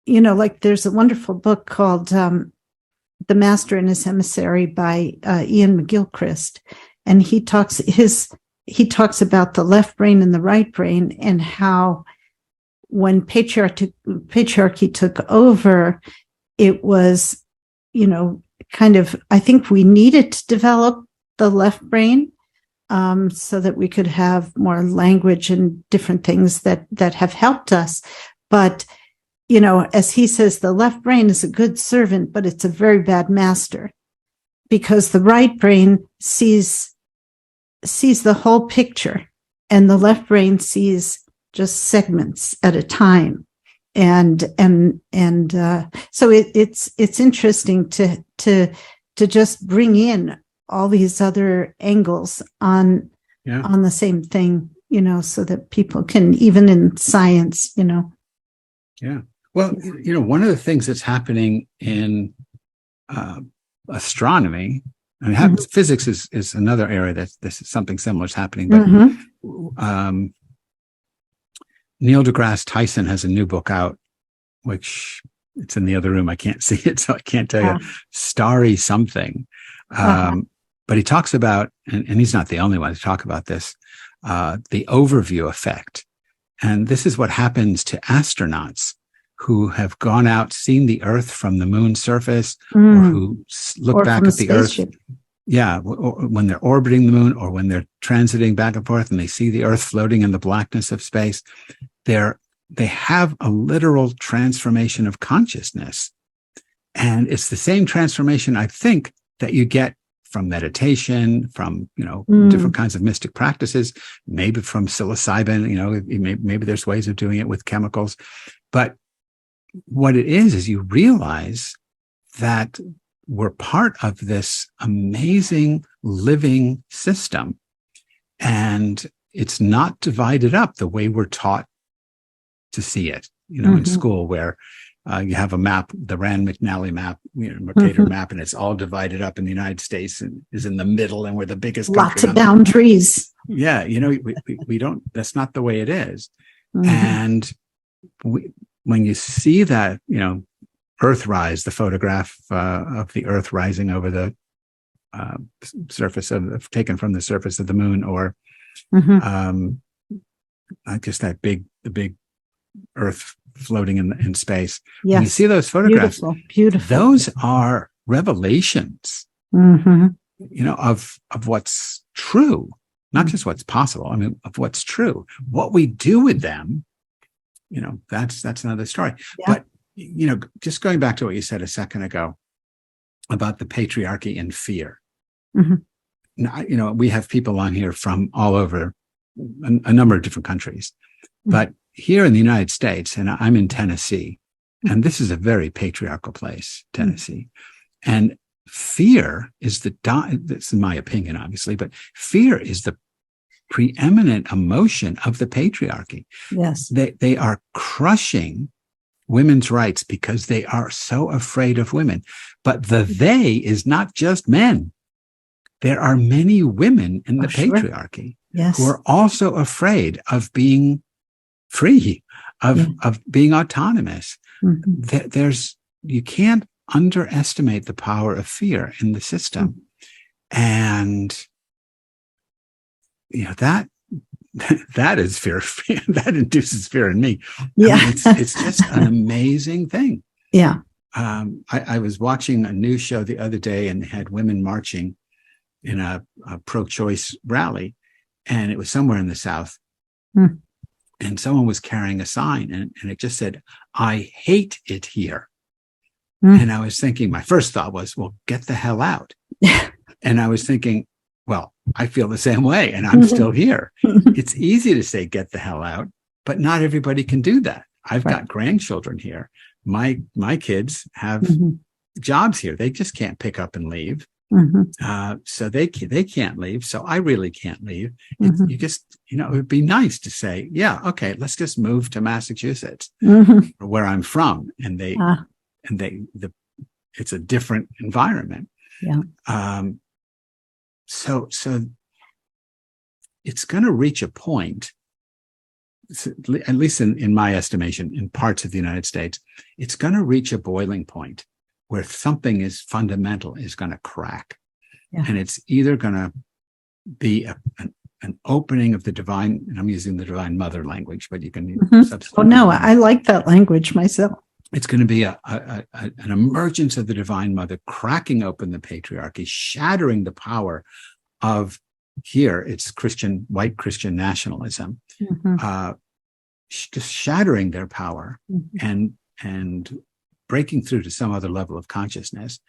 [SPEAKER 2] like there's a wonderful book called The Master and His Emissary by Ian McGilchrist, and he talks about the left brain and the right brain, and how when patriarchy took over, it was, kind of, I think we needed to develop the left brain so that we could have more language and different things that have helped us. But, as he says, the left brain is a good servant, but it's a very bad master, because the right brain sees the whole picture, and the left brain sees just segments at a time. And so it's interesting to just bring in all these other angles on the same thing, so that people can, even in science,
[SPEAKER 1] Yeah. Well, one of the things that's happening in astronomy, and physics is another area that this is something similar is happening, but Neil deGrasse Tyson has a new book out, which it's in the other room. I can't see it, so I can't tell you. Starry something. But he talks about, and he's not the only one to talk about this, the overview effect. And this is what happens to astronauts who have gone out, seen the Earth from the moon's surface, or who look back at the Earth. Yeah, or when they're orbiting the moon, or when they're transiting back and forth and they see the Earth floating in the blackness of space, they have a literal transformation of consciousness. And it's the same transformation, I think, that you get from meditation, from, different kinds of mystic practices, maybe from psilocybin, maybe there's ways of doing it with chemicals. But what it is you realize that we're part of this amazing living system, and it's not divided up the way we're taught to see it, in school, where you have a map, the Rand McNally map, Mercator map, and it's all divided up, in the United States and is in the middle, and we're the biggest country.
[SPEAKER 2] Lots of boundaries.
[SPEAKER 1] Yeah. We don't, that's not the way it is. And when you see that, Earthrise, the photograph of the Earth rising over the surface taken from the surface of the moon, or just the big Earth floating in space. Yes. When you see those photographs, beautiful. Those are revelations, of what's true, not just what's possible. I mean, of what's true. What we do with them, that's another story. Yeah. But just going back to what you said a second ago about the patriarchy and fear. we have people on here from all over a number of different countries, but here in the United States, and I'm in Tennessee, and this is a very patriarchal place, Tennessee, and fear is this is my opinion, obviously, but fear is the preeminent emotion of the patriarchy.
[SPEAKER 2] Yes.
[SPEAKER 1] They are crushing women's rights because they are so afraid of women. But the they is not just men. There are many women in the patriarchy who are also afraid of being free, of being autonomous. You can't underestimate the power of fear in the system. And that is fear. That induces fear in me.
[SPEAKER 2] Yeah.
[SPEAKER 1] I mean, it's just an amazing thing.
[SPEAKER 2] Yeah.
[SPEAKER 1] I was watching a news show the other day and had women marching in a pro-choice rally, and it was somewhere in the South. And someone was carrying a sign, and it just said, "I hate it here." And I was thinking, my first thought was, well, get the hell out. And I was thinking, well, I feel the same way, and I'm still here. It's easy to say, get the hell out, but not everybody can do that. I've got grandchildren here. My kids have jobs here. They just can't pick up and leave. So they can't leave. So I really can't leave. You just, it would be nice to say, yeah, okay, let's just move to Massachusetts, where I'm from. And it's a different environment. Yeah. So it's going to reach a point, at least in my estimation, in parts of the United States, it's going to reach a boiling point where something is fundamental is going to crack. Yeah. And it's either going to be an opening of the divine, and I'm using the divine mother language, but you can substitute.
[SPEAKER 2] Oh, no, I like that language myself.
[SPEAKER 1] It's going to be an emergence of the divine mother, cracking open the patriarchy, shattering the power of, here it's white Christian nationalism, just shattering their power and breaking through to some other level of consciousness,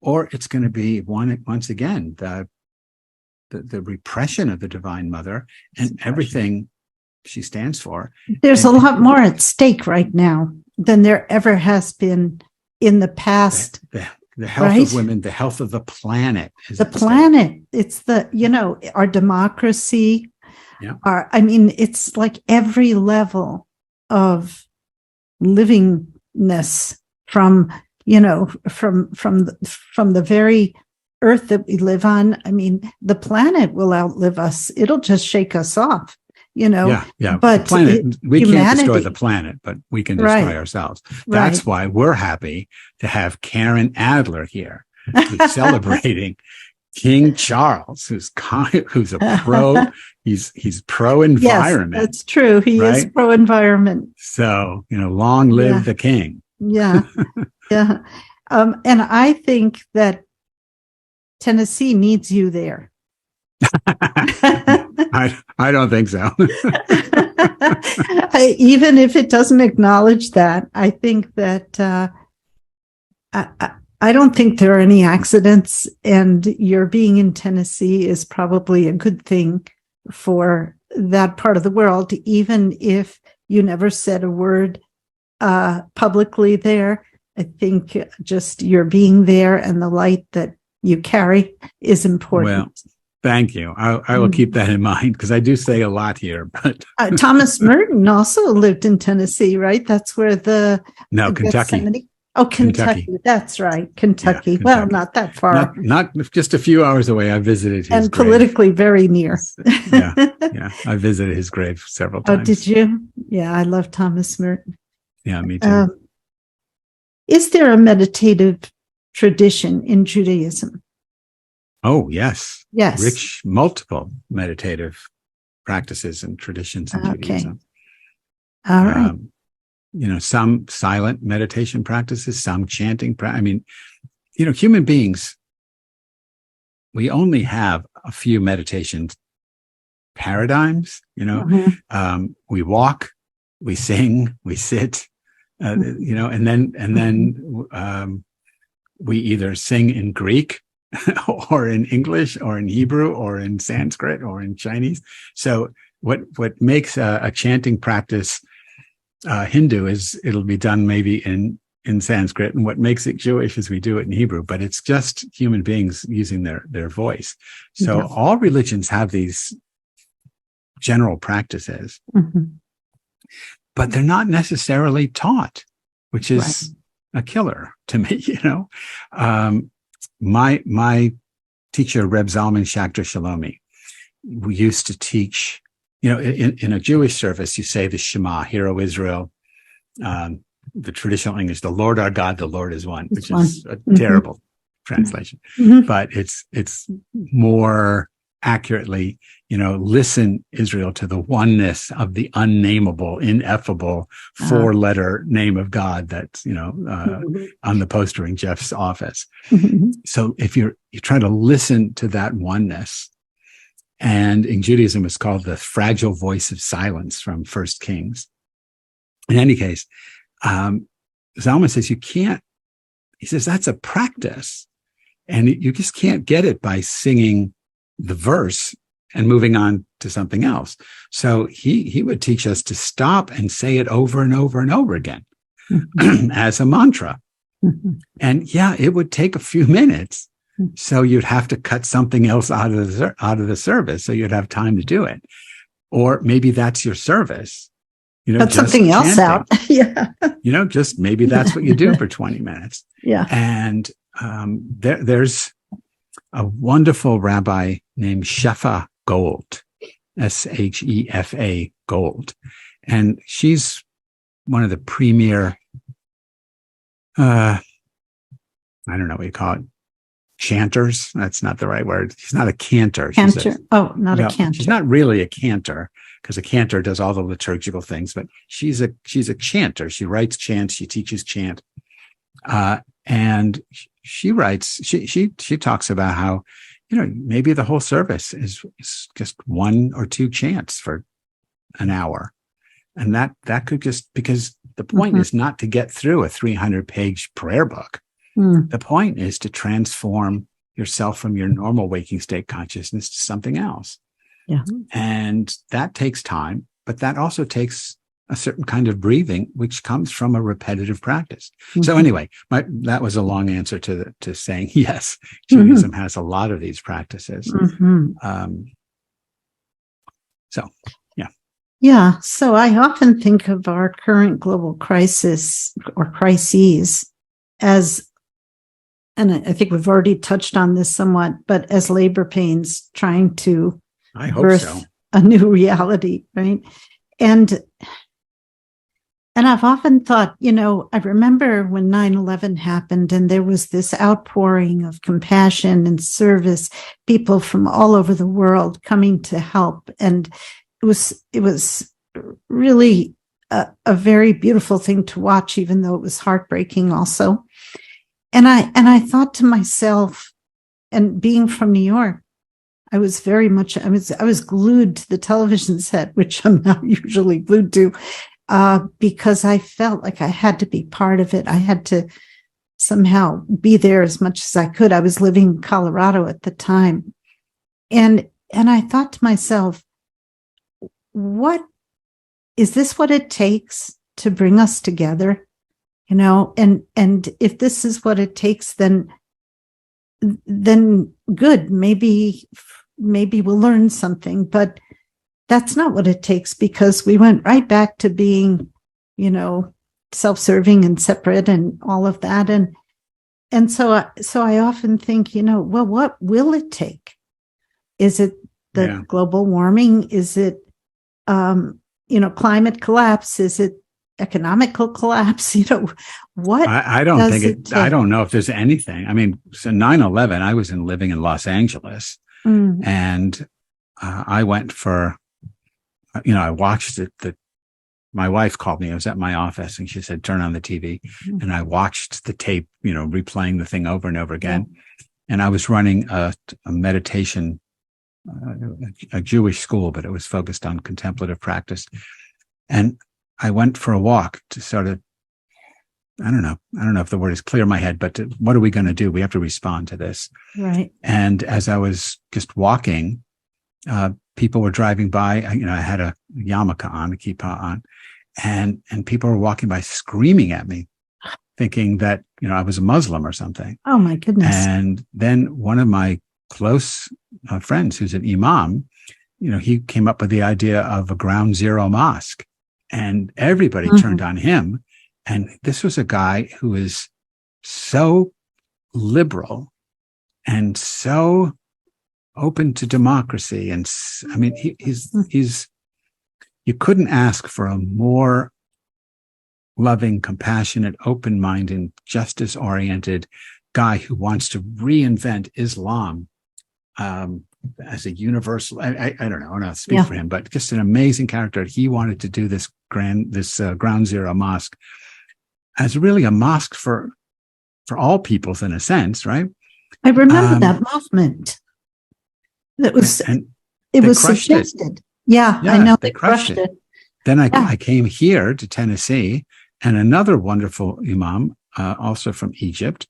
[SPEAKER 1] or it's going to be once again the repression of the divine mother and everything she stands for.
[SPEAKER 2] There's a lot more at stake right now than there ever has been in the past.
[SPEAKER 1] The health of women, the health of the planet.
[SPEAKER 2] The planet. It's our democracy.
[SPEAKER 1] Yeah.
[SPEAKER 2] It's like every level of livingness from the very earth that we live on. I mean, the planet will outlive us. It'll just shake us off.
[SPEAKER 1] Yeah.
[SPEAKER 2] But
[SPEAKER 1] the planet, we can't destroy the planet, but we can destroy ourselves. That's why we're happy to have Karen Adler here, who's celebrating King Charles, who's a pro. He's pro environment.
[SPEAKER 2] Yes, that's true. He is pro environment.
[SPEAKER 1] So long live the king.
[SPEAKER 2] Yeah, yeah. And I think that Tennessee needs you there.
[SPEAKER 1] I don't think so.
[SPEAKER 2] Even if it doesn't acknowledge that, I think that I don't think there are any accidents, and your being in Tennessee is probably a good thing for that part of the world, even if you never said a word publicly there. I think just your being there and the light that you carry is important.
[SPEAKER 1] Well, thank you. I will keep that in mind, because I do say a lot here. But
[SPEAKER 2] Thomas Merton also lived in Tennessee, right? That's where
[SPEAKER 1] Kentucky.
[SPEAKER 2] Oh, Kentucky. That's right. Kentucky.
[SPEAKER 1] Yeah, Kentucky.
[SPEAKER 2] Well, not that far.
[SPEAKER 1] Not just a few hours away. I visited his grave.
[SPEAKER 2] And politically very near.
[SPEAKER 1] Yeah. I visited his grave several times.
[SPEAKER 2] Oh, did you? Yeah, I love Thomas Merton.
[SPEAKER 1] Yeah, me too.
[SPEAKER 2] Is there a meditative tradition in Judaism?
[SPEAKER 1] Oh, yes.
[SPEAKER 2] Yes.
[SPEAKER 1] Rich, multiple meditative practices and traditions in Judaism.
[SPEAKER 2] All right.
[SPEAKER 1] Some silent meditation practices, some chanting. Human beings, we only have a few meditation paradigms. We walk, we sing, we sit, and then we either sing in Greek or in English or in Hebrew or in Sanskrit or in Chinese. So what makes a chanting practice Hindu is it'll be done maybe in Sanskrit, and what makes it Jewish is we do it in Hebrew, but it's just human beings using their voice. So
[SPEAKER 2] Yeah.
[SPEAKER 1] all religions have these general practices, but they're not necessarily taught, which is a killer to me. My teacher, Reb Zalman Schachter Shalomi, we used to teach, in a Jewish service, you say the Shema, Hear, O Israel. The traditional English, the Lord our God, the Lord is one, which is a terrible translation, but it's more accurately, listen, Israel, to the oneness of the unnameable, ineffable 4-letter name of God that's, on the poster in Jeff's office. So if you try to listen to that oneness, and in Judaism, it's called the fragile voice of silence from First Kings. In any case, Zalman says you can't, he says that's a practice, and you just can't get it by singing the verse and moving on to something else. So he would teach us to stop and say it over and over and over again as a mantra. And it would take a few minutes. So you'd have to cut something else out of the service, so you'd have time to do it. Or maybe that's your service.
[SPEAKER 2] Cut something else out.
[SPEAKER 1] Just maybe that's what you do for 20 minutes.
[SPEAKER 2] Yeah.
[SPEAKER 1] And there's a wonderful rabbi named Shefa Gold, Shefa Gold. And she's one of the premier, I don't know what you call it, chanters. That's not the right word. She's not a cantor.
[SPEAKER 2] Cantor. Not a cantor.
[SPEAKER 1] She's not really a cantor, because a cantor does all the liturgical things, but she's a chanter. She writes chants. She teaches chant. And she talks about how, maybe the whole service is just 1 or 2 chants for an hour. And that could just, because the point is not to get through a 300-page prayer book. The point is to transform yourself from your normal waking state consciousness to something else.
[SPEAKER 2] Yeah.
[SPEAKER 1] And that takes time, but that also takes a certain kind of breathing, which comes from a repetitive practice. So anyway, that was a long answer to saying, yes, Judaism has a lot of these practices.
[SPEAKER 2] Yeah. So I often think of our current global crisis or crises as, and I think we've already touched on this somewhat, but as labor pains trying to birth a new reality, right? And I've often thought, I remember when 9/11 happened and there was this outpouring of compassion and service, people from all over the world coming to help. And it was really a very beautiful thing to watch, even though it was heartbreaking also. And I thought to myself, and being from New York, I was glued to the television set, which I'm not usually glued to, because I felt like I had to be part of it. I had to somehow be there as much as I could. I was living in Colorado at the time. And I thought to myself, is this what it takes to bring us together? And if this is what it takes, then good. Maybe we'll learn something, but that's not what it takes, because we went right back to being, self-serving and separate and all of that. And so I often think, well, what will it take? Is it the global warming? Is it, climate collapse? Is it economical collapse? What?
[SPEAKER 1] I don't think I don't know if there's anything. I mean, so 9/11, I was living in Los Angeles, and I went for, I watched it. My wife called me. I was at my office, and she said, "Turn on the TV," and I watched the tape, replaying the thing over and over again. And I was running a meditation, a Jewish school, but it was focused on contemplative practice. And I went for a walk to sort of I don't know if the word is clear in my head, but what are we going to do? We have to respond to this.
[SPEAKER 2] Right.
[SPEAKER 1] And as I was just walking, people were driving by. I had a yarmulke on, a kippah on, and people were walking by screaming at me, thinking that, I was a Muslim or something.
[SPEAKER 2] Oh my goodness.
[SPEAKER 1] And then one of my close friends, who's an imam, he came up with the idea of a ground zero mosque, and everybody turned on him. And this was a guy who is so liberal and so open to democracy. And I mean, he's, you couldn't ask for a more loving, compassionate, open-minded, justice-oriented guy who wants to reinvent Islam as a universal. I don't know, I don't speak for him, but just an amazing character. He wanted to do this ground zero mosque as really a mosque for all peoples in a sense, right?
[SPEAKER 2] I remember that movement. That was, it was suggested. Yeah, I know they crushed it.
[SPEAKER 1] Then I came here to Tennessee, and another wonderful imam, also from Egypt,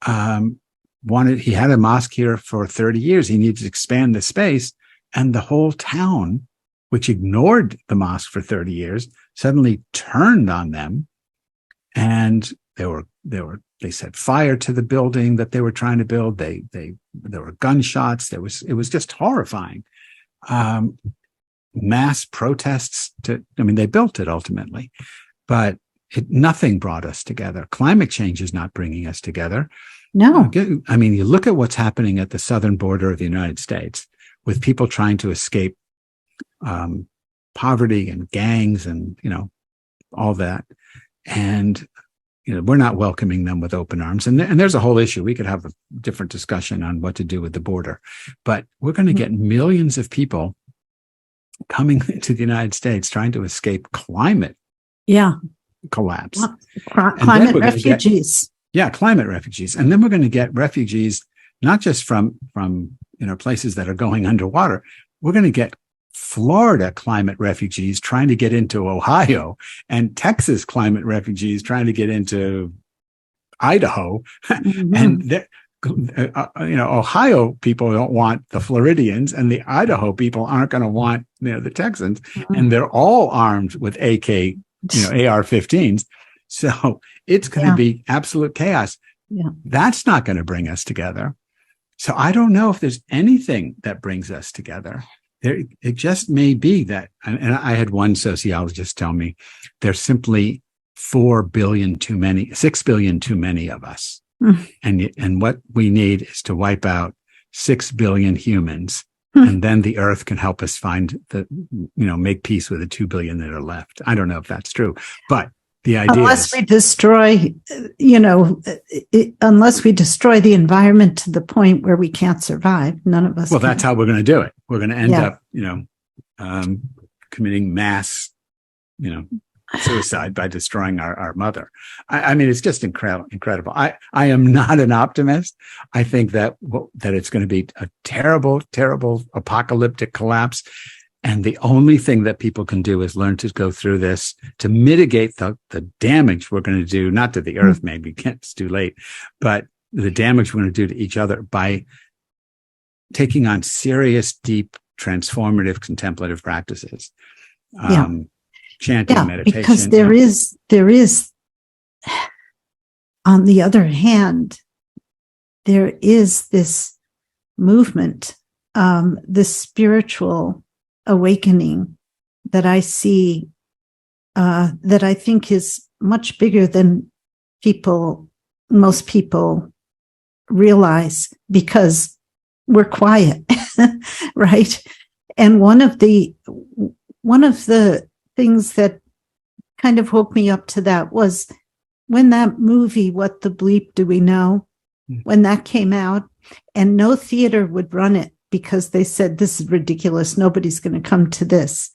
[SPEAKER 1] he had a mosque here for 30 years. He needed to expand the space, and the whole town, which ignored the mosque for 30 years, suddenly turned on them. And they set fire to the building that they were trying to build. There were gunshots. It was just horrifying. Mass protests they built it ultimately, but nothing brought us together. Climate change is not bringing us together.
[SPEAKER 2] No.
[SPEAKER 1] You look at what's happening at the southern border of the United States with people trying to escape poverty and gangs and, all that. And, we're not welcoming them with open arms. And there's a whole issue. We could have a different discussion on what to do with the border. But we're going to get millions of people coming into the United States trying to escape climate collapse.
[SPEAKER 2] Climate refugees.
[SPEAKER 1] Climate refugees. And then we're going to get refugees, not just from places that are going underwater. We're going to get Florida climate refugees trying to get into Ohio, and Texas climate refugees trying to get into Idaho. And Ohio people don't want the Floridians, and the Idaho people aren't going to want the Texans, and they're all armed with AR-15s. So it's going to be absolute chaos. Yeah. That's not going to bring us together. So I don't know if there's anything that brings us together. It just may be that, and I had one sociologist tell me, there's simply 4 billion too many, 6 billion too many of us. And what we need is to wipe out 6 billion humans, and then the earth can help us make peace with the 2 billion that are left. I don't know if that's true, but the idea
[SPEAKER 2] unless we destroy, unless we destroy the environment to the point where we can't survive, none of us.
[SPEAKER 1] Well, that's how we're going to do it. We're going to end up, committing mass, suicide by destroying our mother. It's just incredible. I am not an optimist. I think that it's going to be a terrible, terrible apocalyptic collapse. And the only thing that people can do is learn to go through this to mitigate the damage we're going to do, not to the earth, maybe it's too late, but the damage we're going to do to each other by taking on serious, deep, transformative, contemplative practices. Chanting, meditation.
[SPEAKER 2] Because there is, on the other hand, there is this movement, this spiritual awakening that I see, that I think is much bigger than most people realize, because we're quiet, right? And one of the things that kind of woke me up to that was when that movie, What the Bleep Do We Know, when that came out, and no theater would run it because they said, this is ridiculous, nobody's going to come to this.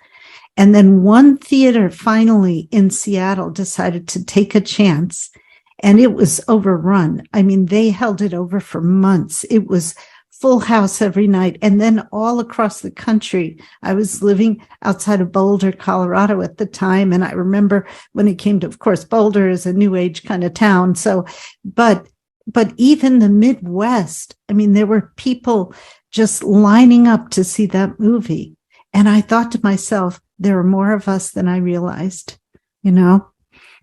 [SPEAKER 2] And then one theater finally in Seattle decided to take a chance, and it was overrun. They held it over for months. It was full house every night. And then all across the country, I was living outside of Boulder, Colorado at the time. And I remember when it came to, of course, Boulder is a new age kind of town. So, but even the Midwest, I mean, there were people just lining up to see that movie. And I thought to myself, there are more of us than I realized, you know?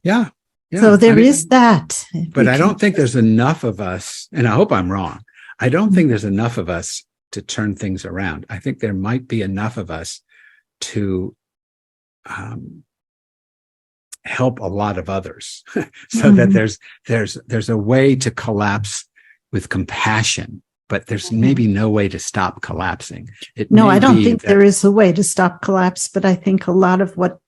[SPEAKER 1] Yeah. Yeah.
[SPEAKER 2] So there is that.
[SPEAKER 1] But I don't think there's enough of us, and I hope I'm wrong. I don't think there's enough of us to turn things around. I think there might be enough of us to help a lot of others so that there's a way to collapse with compassion, but there's maybe no way to stop collapsing.
[SPEAKER 2] I don't think there is a way to stop collapse, but I think a lot of what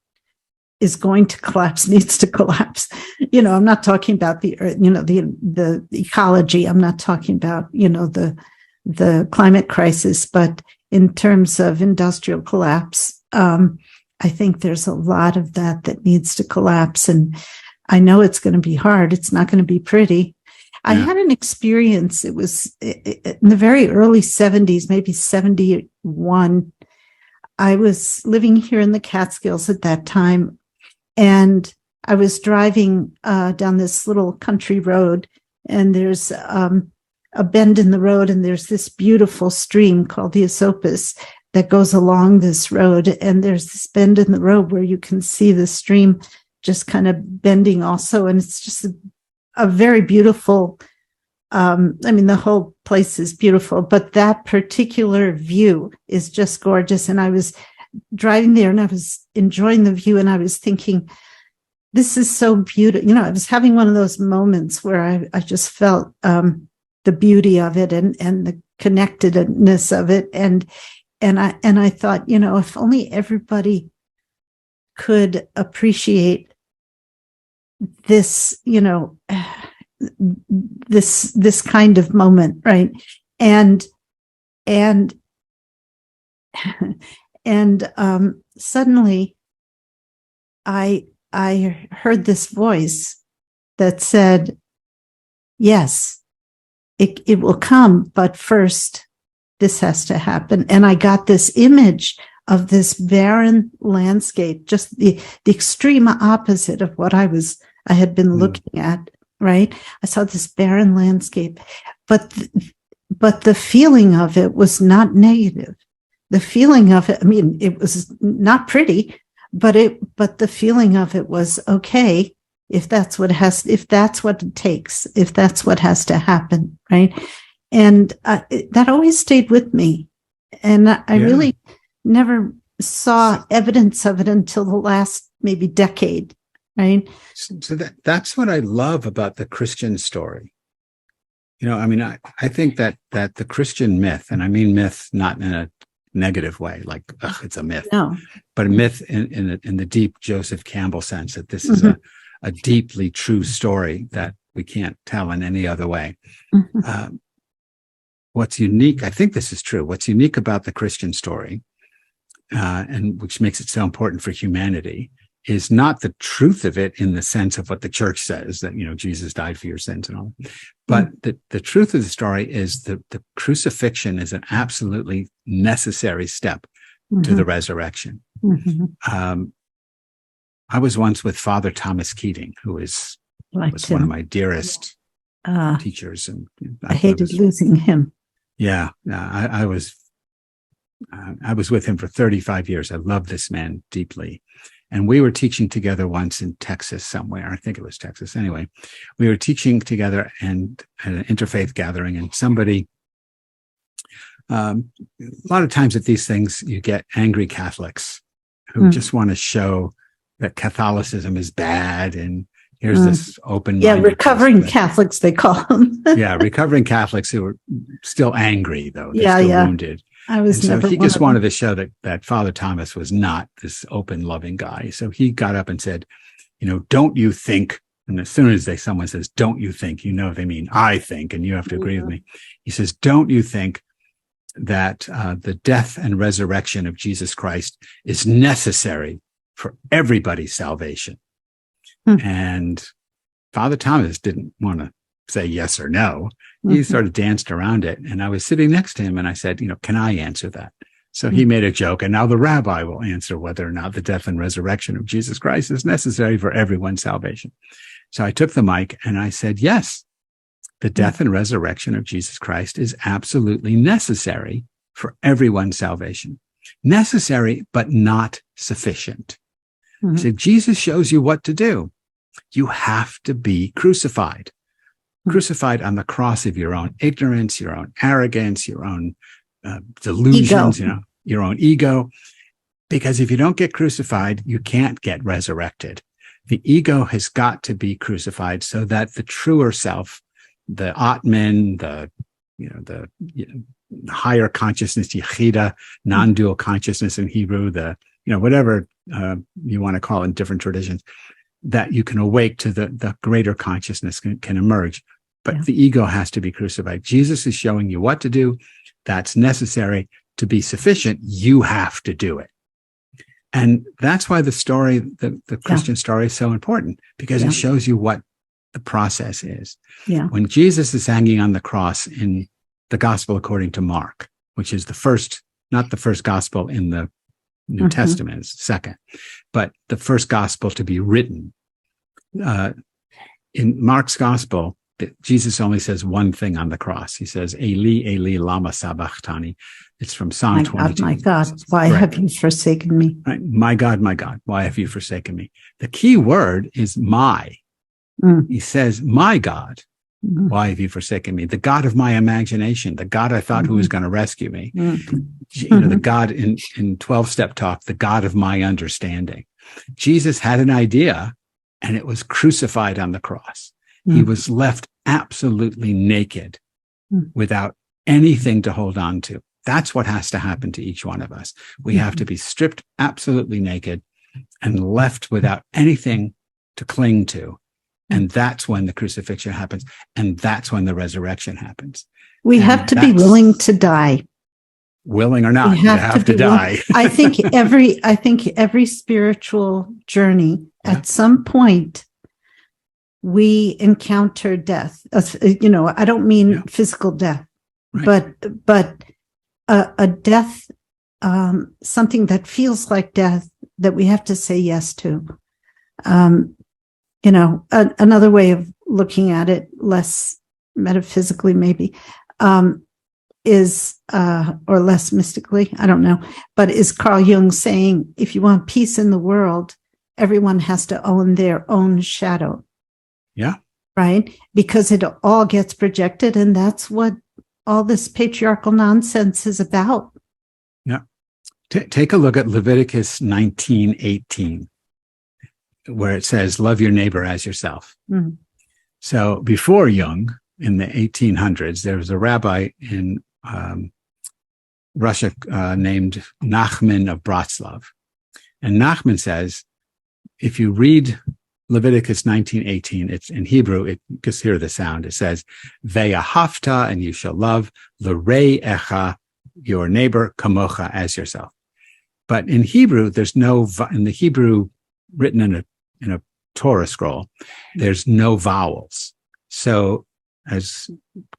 [SPEAKER 2] is going to collapse needs to collapse. You know, I'm not talking about the earth, you know, the ecology. I'm not talking about, you know, the climate crisis, but in terms of industrial collapse, I think there's a lot of that needs to collapse. And I know it's going to be hard. It's not going to be pretty. I had an experience. It was in the very early 70s, maybe 71. I was living here in the Catskills at that time. And I was driving down this little country road, and there's a bend in the road, and there's this beautiful stream called the Esopus that goes along this road. And there's this bend in the road where you can see the stream just kind of bending also. And it's just a very beautiful, I mean, the whole place is beautiful, but that particular view is just gorgeous. And I was driving there and I was enjoying the view, and I was thinking, this is so beautiful. You know, I was having one of those moments where I just felt the beauty of it and the connectedness of it. And I thought, you know, if only everybody could appreciate this, you know, this kind of moment, right? And suddenly I heard this voice that said, yes, it will come, but first this has to happen. And I got this image of this barren landscape, just the extreme opposite of what I had been looking at, right? I saw this barren landscape, but the feeling of it was not negative. The feeling of it, I mean, it was not pretty, but the feeling of it was okay. If that's what it takes, if that's what has to happen, right? And that always stayed with me. And I really never saw evidence of it until the last maybe decade, right?
[SPEAKER 1] So that's what I love about the Christian story. You know, I mean, I think that the Christian myth, and I mean myth not in a negative way, like it's a myth, but a myth in the deep Joseph Campbell sense that this is a deeply true story that we can't tell in any other way. What's unique, I think this is true, what's unique about the Christian story, and which makes it so important for humanity, is not the truth of it in the sense of what the church says, that, you know, Jesus died for your sins and all, but the truth of the story is the crucifixion is an absolutely necessary step to the resurrection. I was once with Father Thomas Keating, who was one of my dearest teachers, and
[SPEAKER 2] I hated losing him.
[SPEAKER 1] Yeah, I was with him for 35 years. I love this man deeply. And we were teaching together once in Texas somewhere. I think it was Texas. Anyway, we were teaching together and at an interfaith gathering, and somebody, a lot of times at these things, you get angry Catholics who just want to show that Catholicism is bad, and here's this open.
[SPEAKER 2] Yeah, recovering Catholics, they call them.
[SPEAKER 1] Yeah, recovering Catholics who are still angry, though. They're still wounded.
[SPEAKER 2] I was
[SPEAKER 1] and
[SPEAKER 2] never
[SPEAKER 1] so he just wanted to show that Father Thomas was not this open, loving guy. So he got up and said, you know, don't you think, and as soon as someone says, don't you think, you know, they mean, I think, and you have to agree with me. He says, don't you think that the death and resurrection of Jesus Christ is necessary for everybody's salvation? And Father Thomas didn't want to say yes or no. He sort of danced around it. And I was sitting next to him and I said, can I answer that? So he made a joke, and now the rabbi will answer whether or not the death and resurrection of Jesus Christ is necessary for everyone's salvation. So I took the mic and I said, yes, the death and resurrection of Jesus Christ is absolutely necessary for everyone's salvation. Necessary, but not sufficient. I said, Jesus shows you what to do. You have to be crucified. Crucified on the cross of your own ignorance, your own arrogance, your own delusions, your own ego. Because if you don't get crucified, you can't get resurrected. The ego has got to be crucified so that the truer self, the Atman, the higher consciousness, Yechida, non-dual consciousness in Hebrew, whatever you want to call it in different traditions, that you can awake to the greater consciousness can emerge. But the ego has to be crucified. Jesus is showing you what to do. That's necessary to be sufficient. You have to do it. And that's why the story, the Christian story is so important, because it shows you what the process is. Yeah. When Jesus is hanging on the cross in the gospel according to Mark, which is not the first gospel in the New Testament, it's the second, but the first gospel to be written. In Mark's gospel, Jesus only says one thing on the cross. He says, Eli, Eli, lama sabachthani. It's from Psalm 22.
[SPEAKER 2] My God, why have you forsaken me?
[SPEAKER 1] Right. My God, why have you forsaken me? The key word is my. He says, my God, why have you forsaken me? The God of my imagination, the God I thought who was going to rescue me. The God in 12-step talk, the God of my understanding. Jesus had an idea, and it was crucified on the cross. He was left absolutely naked without anything to hold on to. That's what has to happen to each one of us. We have to be stripped absolutely naked and left without anything to cling to. And that's when the crucifixion happens. And that's when the resurrection happens.
[SPEAKER 2] We have to be willing to die.
[SPEAKER 1] Willing or not, you have to die.
[SPEAKER 2] I think every spiritual journey at some point we encounter death. I don't mean physical death, right, but a death, something that feels like death that we have to say yes to. Another way of looking at it, less metaphysically maybe, is or less mystically, I don't know, but is Carl Jung saying, if you want peace in the world, everyone has to own their own shadow.
[SPEAKER 1] Yeah.
[SPEAKER 2] Right? Because it all gets projected, and that's what all this patriarchal nonsense is about.
[SPEAKER 1] Yeah. Take a look at Leviticus 19:18, where it says, love your neighbor as yourself. So before Jung, in the 1800s, there was a rabbi in Russia named Nachman of Bratslav. And Nachman says, if you read Leviticus 19:18, it's in Hebrew, you just hear the sound. It says, Ve'ahavta, and you shall love l're'echa, your neighbor, kamocha, as yourself. But in Hebrew, in the Hebrew written in a Torah scroll, there's no vowels. So as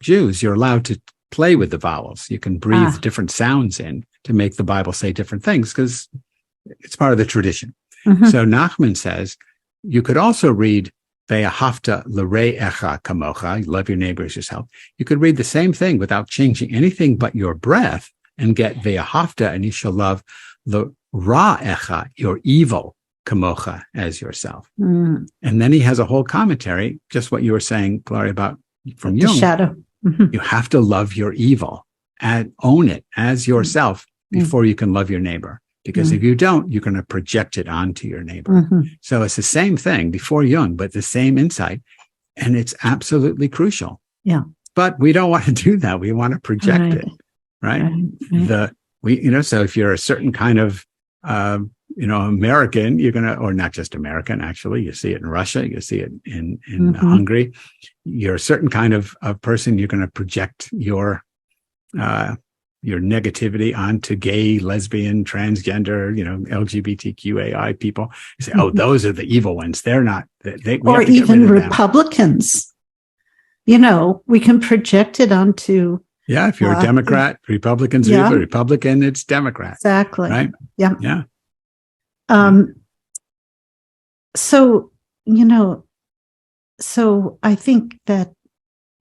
[SPEAKER 1] Jews, you're allowed to play with the vowels. You can breathe different sounds in to make the Bible say different things, because it's part of the tradition. So Nachman says, you could also read Ve'ahavta l're'echa kamocha, love your neighbor as yourself. You could read the same thing without changing anything but your breath and get Ve'ahavta, and you shall love l'ra'echa, your evil, kamocha, as yourself. And then he has a whole commentary, just what you were saying, Gloria, about from Jung.
[SPEAKER 2] The shadow.
[SPEAKER 1] You have to love your evil and own it as yourself before you can love your neighbor. Because if you don't, you're going to project it onto your neighbor. So it's the same thing before Jung, but the same insight. And it's absolutely crucial. Yeah. But we don't want to do that. We want to project it, right? So if you're a certain kind of, American, you're going to, or not just American, actually, you see it in Russia, you see it in Hungary. You're a certain kind of person, you're going to project your negativity onto gay, lesbian, transgender, LGBTQAI people. You say, oh, those are the evil ones. They're not. Or
[SPEAKER 2] even Republicans. we can project it onto.
[SPEAKER 1] Yeah, if you're a Democrat, Republicans,
[SPEAKER 2] yeah.
[SPEAKER 1] Republican, it's Democrat.
[SPEAKER 2] Exactly.
[SPEAKER 1] Right?
[SPEAKER 2] Yeah.
[SPEAKER 1] Yeah.
[SPEAKER 2] So, so I think that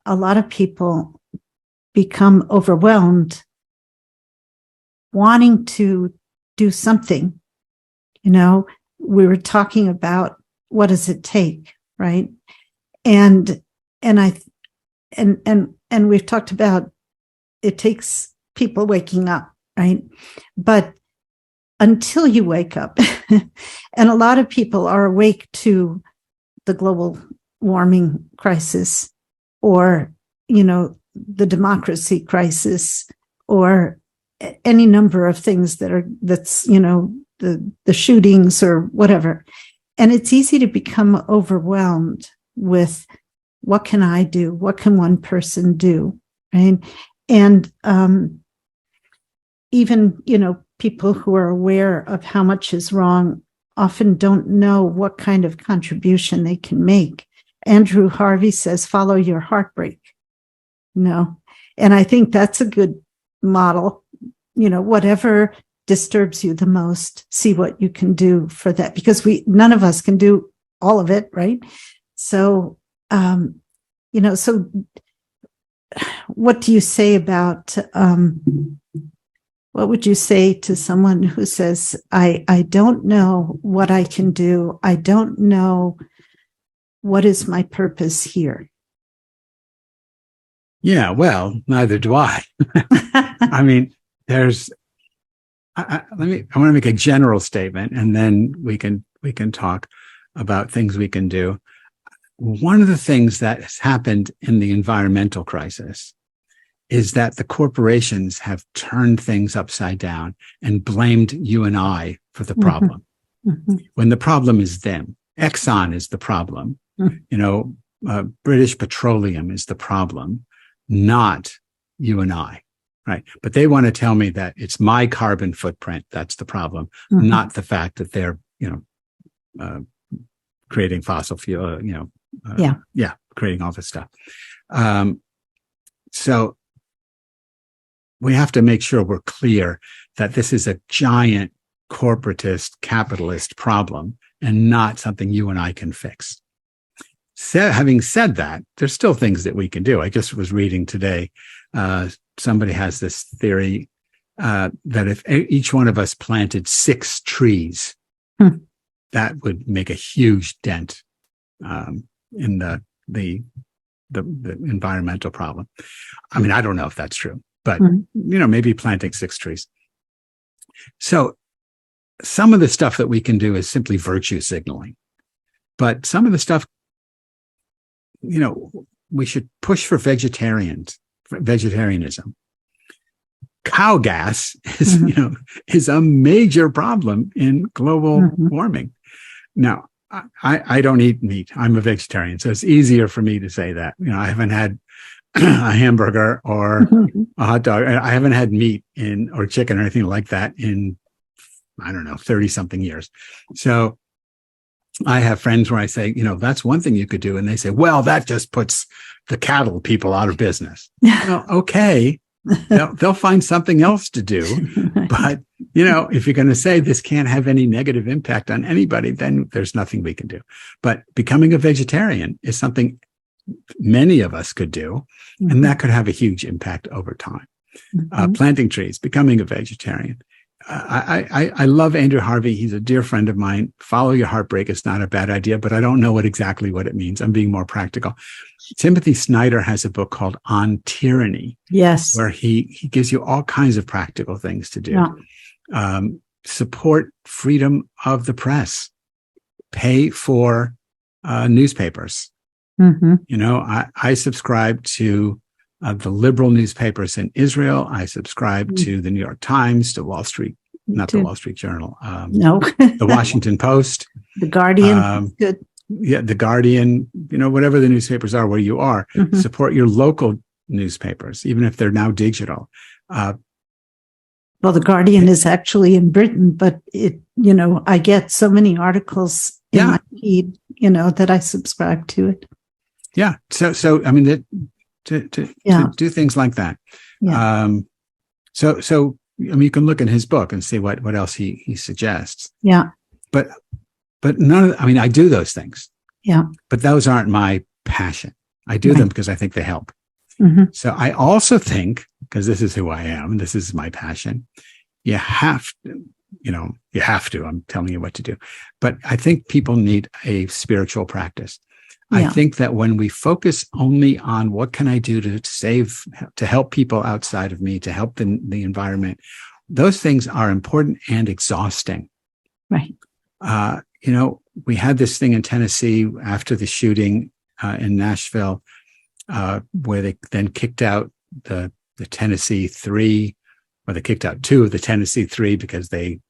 [SPEAKER 2] a lot of people become overwhelmed wanting to do something. We were talking about what does it take, right? And we've talked about it takes people waking up, right? But until you wake up, and a lot of people are awake to the global warming crisis, or, the democracy crisis, or any number of things that's, the shootings or whatever. And it's easy to become overwhelmed with what can I do? What can one person do? Right. And even, people who are aware of how much is wrong often don't know what kind of contribution they can make. Andrew Harvey says, follow your heartbreak. And I think that's a good model. Whatever disturbs you the most, see what you can do for that, because none of us can do all of it, right? So, so what do you say about, what would you say to someone who says, I don't know what I can do. I don't know what is my purpose here.
[SPEAKER 1] Yeah, well, neither do I. I mean, I want to make a general statement, and then we can talk about things we can do. One of the things that has happened in the environmental crisis is that the corporations have turned things upside down and blamed you and I for the problem. Mm-hmm. When the problem is them. Exxon is the problem. Mm-hmm. British Petroleum is the problem, not you and I. Right. But they want to tell me that it's my carbon footprint that's the problem, mm-hmm. not the fact that they're, creating fossil fuel, creating all this stuff. So we have to make sure we're clear that this is a giant corporatist capitalist problem and not something you and I can fix. Having said that, there's still things that we can do. I just was reading today, somebody has this theory that if each one of us planted 6 trees, that would make a huge dent in the environmental problem. I mean, I don't know if that's true, but maybe planting 6 trees. So some of the stuff that we can do is simply virtue signaling, but some of the stuff, we should push for vegetarianism. Cow gas is, is a major problem in global warming. Now, I don't eat meat. I'm a vegetarian, so it's easier for me to say that. I haven't had a hamburger or a hot dog. I haven't had meat or chicken or anything like that in, 30 something years. So I have friends where I say, that's one thing you could do. And they say, well, that just puts the cattle people out of business. Well, okay. They'll find something else to do. But, if you're going to say this can't have any negative impact on anybody, then there's nothing we can do. But becoming a vegetarian is something many of us could do, and that could have a huge impact over time. Planting trees, becoming a vegetarian. I love Andrew Harvey. He's a dear friend of mine. Follow your heartbreak is not a bad idea, but I don't know exactly what it means. I'm being more practical. Timothy Snyder has a book called On Tyranny.
[SPEAKER 2] Yes.
[SPEAKER 1] Where he gives you all kinds of practical things to do. Yeah. Support freedom of the press. Pay for newspapers. I subscribe to the liberal newspapers in Israel. I subscribe to the New York Times, to Wall Street, not the Wall Street Journal.
[SPEAKER 2] No.
[SPEAKER 1] The Washington Post.
[SPEAKER 2] The Guardian. Good.
[SPEAKER 1] Yeah, the Guardian, whatever the newspapers are where you are, support your local newspapers, even if they're now digital.
[SPEAKER 2] Well, the Guardian is actually in Britain, but I get so many articles in my feed, that I subscribe to it.
[SPEAKER 1] Yeah. So I mean, to do things like that.
[SPEAKER 2] Yeah.
[SPEAKER 1] So I mean, you can look in his book and see what else he suggests.
[SPEAKER 2] Yeah.
[SPEAKER 1] But none of, I mean, I do those things.
[SPEAKER 2] Yeah.
[SPEAKER 1] But those aren't my passion. I do them because I think they help.
[SPEAKER 2] Mm-hmm.
[SPEAKER 1] So I also think, because this is who I am, this is my passion, you have to, I'm telling you what to do. But I think people need a spiritual practice. Yeah. I think that when we focus only on what can I do to help people outside of me, to help the environment, those things are important and exhausting.
[SPEAKER 2] Right.
[SPEAKER 1] We had this thing in Tennessee after the shooting in Nashville, where they then kicked out the Tennessee Three, or they kicked out two of the Tennessee Three because they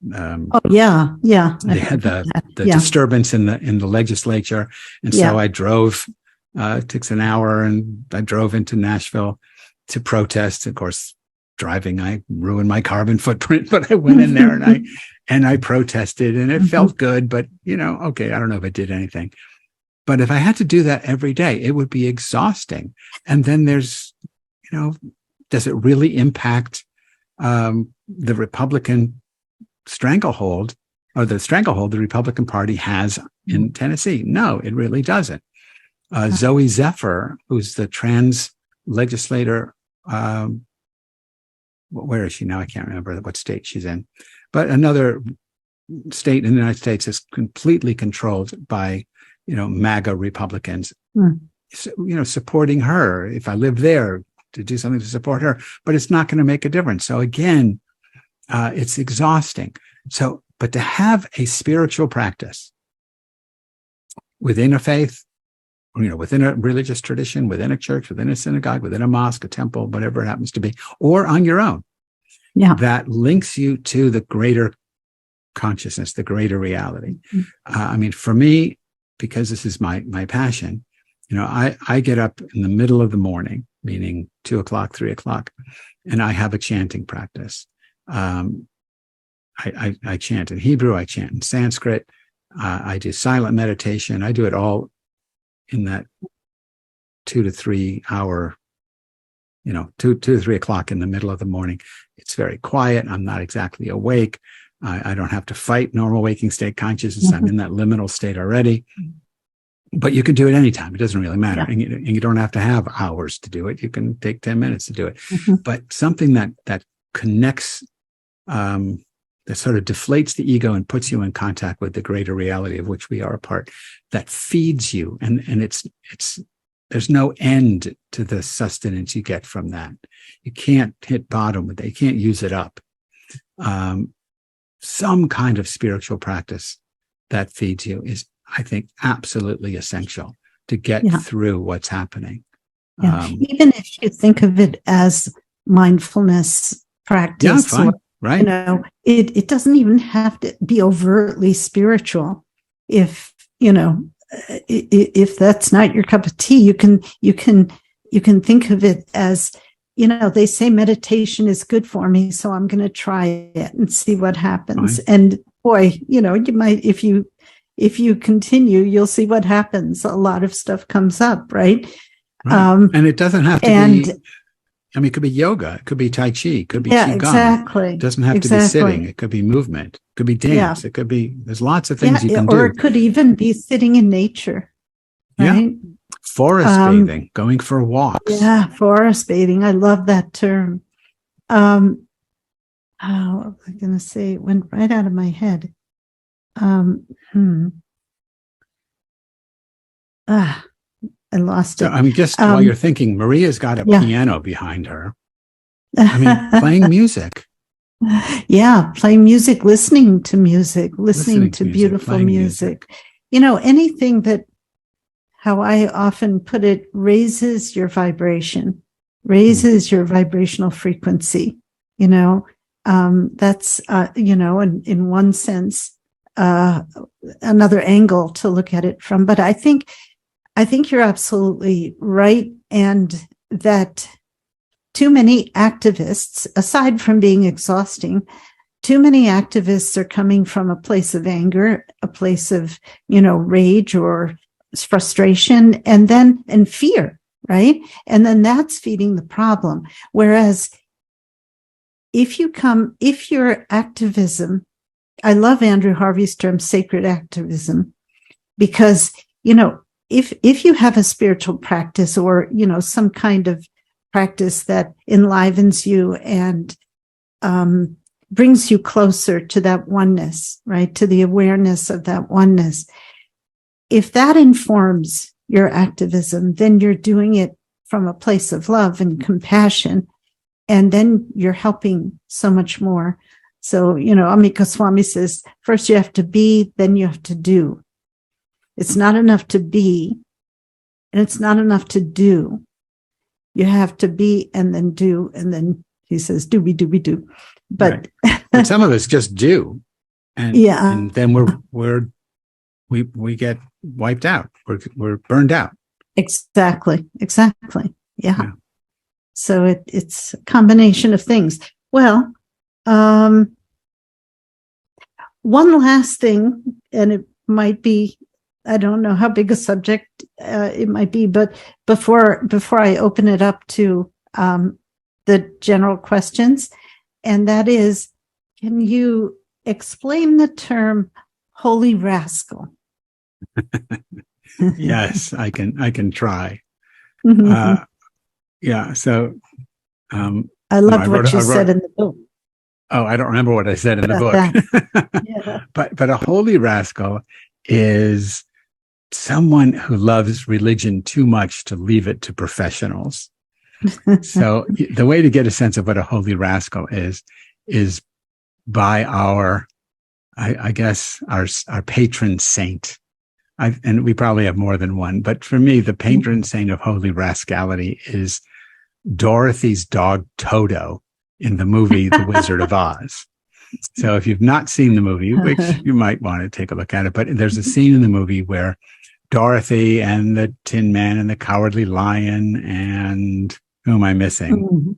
[SPEAKER 1] they had the disturbance in the legislature, and so I drove. It takes an hour, and I drove into Nashville to protest. Of course, driving, I ruined my carbon footprint, but I went in there and I protested, and it felt good. But okay, I don't know if it did anything. But if I had to do that every day, it would be exhausting. And then there's, does it really impact the Republican stranglehold, or the stranglehold the Republican Party has in Tennessee? No, it really doesn't. Zoe Zephyr, who's the trans legislator, where is she now? I can't remember what state she's in, but another state in the United States is completely controlled by MAGA Republicans, supporting her. If I live there, to do something to support her, but it's not going to make a difference. So again, it's exhausting. So, but to have a spiritual practice within a faith, within a religious tradition, within a church, within a synagogue, within a mosque, a temple, whatever it happens to be, or on your own, that links you to the greater consciousness, the greater reality. I mean, for me, because this is my passion, I get up in the middle of the morning, meaning 2 o'clock, 3 o'clock, and I have a chanting practice. I chant in Hebrew, I chant in Sanskrit, I do silent meditation. I do it all in that 2 to 3 hour, 2 to 3 o'clock in the middle of the morning. It's very quiet. I'm not exactly awake. I don't have to fight normal waking state consciousness. I'm in that liminal state already. But you can do it anytime. It doesn't really matter. And you don't have to have hours to do it. You can take 10 minutes to do it. But something that connects, that sort of deflates the ego and puts you in contact with the greater reality of which we are a part, that feeds you. And it's there's no end to the sustenance you get from that. You can't hit bottom with it. You can't use it up. Some kind of spiritual practice that feeds you is, I think, absolutely essential to get through what's happening.
[SPEAKER 2] Even if you think of it as mindfulness practice,
[SPEAKER 1] fine. Right.
[SPEAKER 2] It doesn't even have to be overtly spiritual. If that's not your cup of tea, you can think of it as, they say meditation is good for me, so I'm going to try it and see what happens. Fine. And boy, you might, if you continue, you'll see what happens. A lot of stuff comes up, right?
[SPEAKER 1] And it doesn't have to be, it could be yoga, it could be Tai Chi, it could be Qigong.
[SPEAKER 2] Exactly.
[SPEAKER 1] It doesn't have to be sitting. It could be movement. It could be dance. It could be, there's lots of things you can do.
[SPEAKER 2] Or it could even be sitting in nature. Right?
[SPEAKER 1] Yeah. Forest bathing, going for walks.
[SPEAKER 2] Yeah, forest bathing. I love that term. What was I going to say? It went right out of my head. I lost it.
[SPEAKER 1] So, while you're thinking, Maria's got a piano behind her. Playing music.
[SPEAKER 2] Yeah, playing music, listening to beautiful music. Anything that, how I often put it, raises your vibration, raises your vibrational frequency. That's, in one sense, another angle to look at it from. But I think you're absolutely right. And that too many activists, aside from being exhausting, too many activists are coming from a place of anger, a place of, rage, or, frustration and fear, right? And then that's feeding the problem. Whereas if your activism, I love Andrew Harvey's term, sacred activism, because, if you have a spiritual practice or, some kind of practice that enlivens you and brings you closer to that oneness, right? To the awareness of that oneness. If that informs your activism, then you're doing it from a place of love and compassion. And then you're helping so much more. So, Amika Swami says, first you have to be, then you have to do. It's not enough to be, and it's not enough to do. You have to be and then do, and then he says, do. But,
[SPEAKER 1] right. But some of us just do, and then we get wiped out. We're burned out.
[SPEAKER 2] Exactly. Yeah. So it's a combination of things. Well, one last thing, and it might be, I don't know how big a subject it might be, but before I open it up to the general questions, and that is, can you explain the term holy rascal?
[SPEAKER 1] Yes, I can try. Yeah. So,
[SPEAKER 2] I loved what you said in the book.
[SPEAKER 1] Oh, I don't remember what I said in the book.
[SPEAKER 2] Yeah.
[SPEAKER 1] But a holy rascal is someone who loves religion too much to leave it to professionals. So the way to get a sense of what a holy rascal is by our patron saint. And we probably have more than one, but for me, the patron saint of holy rascality is Dorothy's dog Toto in the movie The Wizard of Oz. So if you've not seen the movie, which you might want to take a look at it, but there's a scene in the movie where Dorothy and the Tin Man and the Cowardly Lion and who am I missing?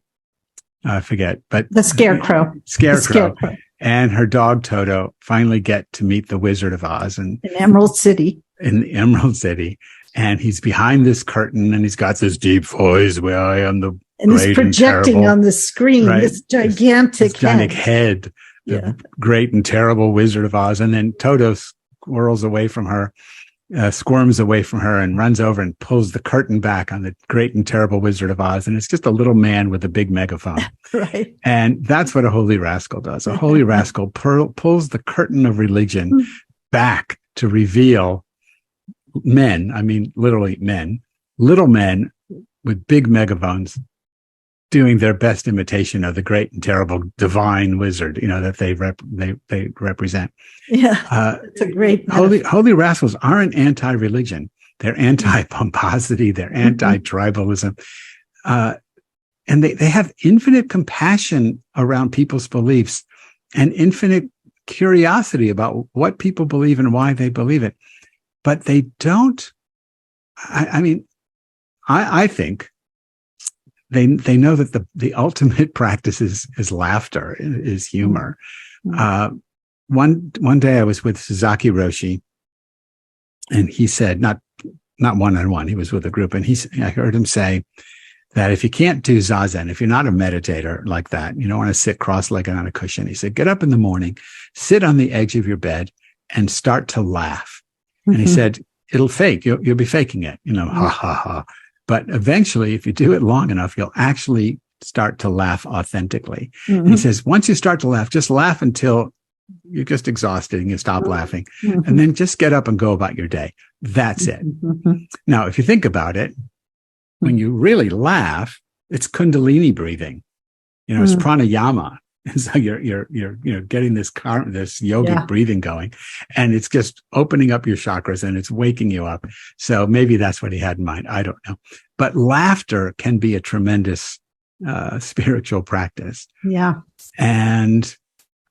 [SPEAKER 1] I forget, but
[SPEAKER 2] the Scarecrow.
[SPEAKER 1] Scarecrow. And her dog Toto finally get to meet the Wizard of Oz in
[SPEAKER 2] Emerald City.
[SPEAKER 1] In the Emerald City. And he's behind this curtain and he's got this deep voice where I am the
[SPEAKER 2] and he's projecting on the screen, right? This gigantic
[SPEAKER 1] head. The great and terrible Wizard of Oz. And then Toto squirms away from her and runs over and pulls the curtain back on the great and terrible Wizard of Oz. And it's just a little man with a big megaphone.
[SPEAKER 2] Right.
[SPEAKER 1] And that's what a holy rascal does. A holy rascal pulls the curtain of religion back to reveal men. I mean, literally men, little men with big megaphones doing their best imitation of the great and terrible divine wizard, that they represent.
[SPEAKER 2] Yeah, it's a great
[SPEAKER 1] holy rascals aren't anti-religion. They're anti-pomposity. They're anti-tribalism, and they have infinite compassion around people's beliefs and infinite curiosity about what people believe and why they believe it. But they don't. I think. They know that the ultimate practice is laughter, is humor. One day I was with Suzaki Roshi, and he said, not one-on-one, he was with a group, and I heard him say that if you can't do Zazen, if you're not a meditator like that, you don't want to sit cross-legged on a cushion, he said, get up in the morning, sit on the edge of your bed, and start to laugh. And he said, it'll fake, you'll be faking it, ha, ha, ha. But eventually, if you do it long enough, you'll actually start to laugh authentically. He says, once you start to laugh, just laugh until you're just exhausted and you stop laughing. And then just get up and go about your day. That's it. Now, if you think about it, when you really laugh, it's Kundalini breathing. It's pranayama. So you're getting this yogic breathing going, and it's just opening up your chakras and it's waking you up. So maybe that's what he had in mind. I don't know, but laughter can be a tremendous spiritual practice.
[SPEAKER 2] Yeah,
[SPEAKER 1] and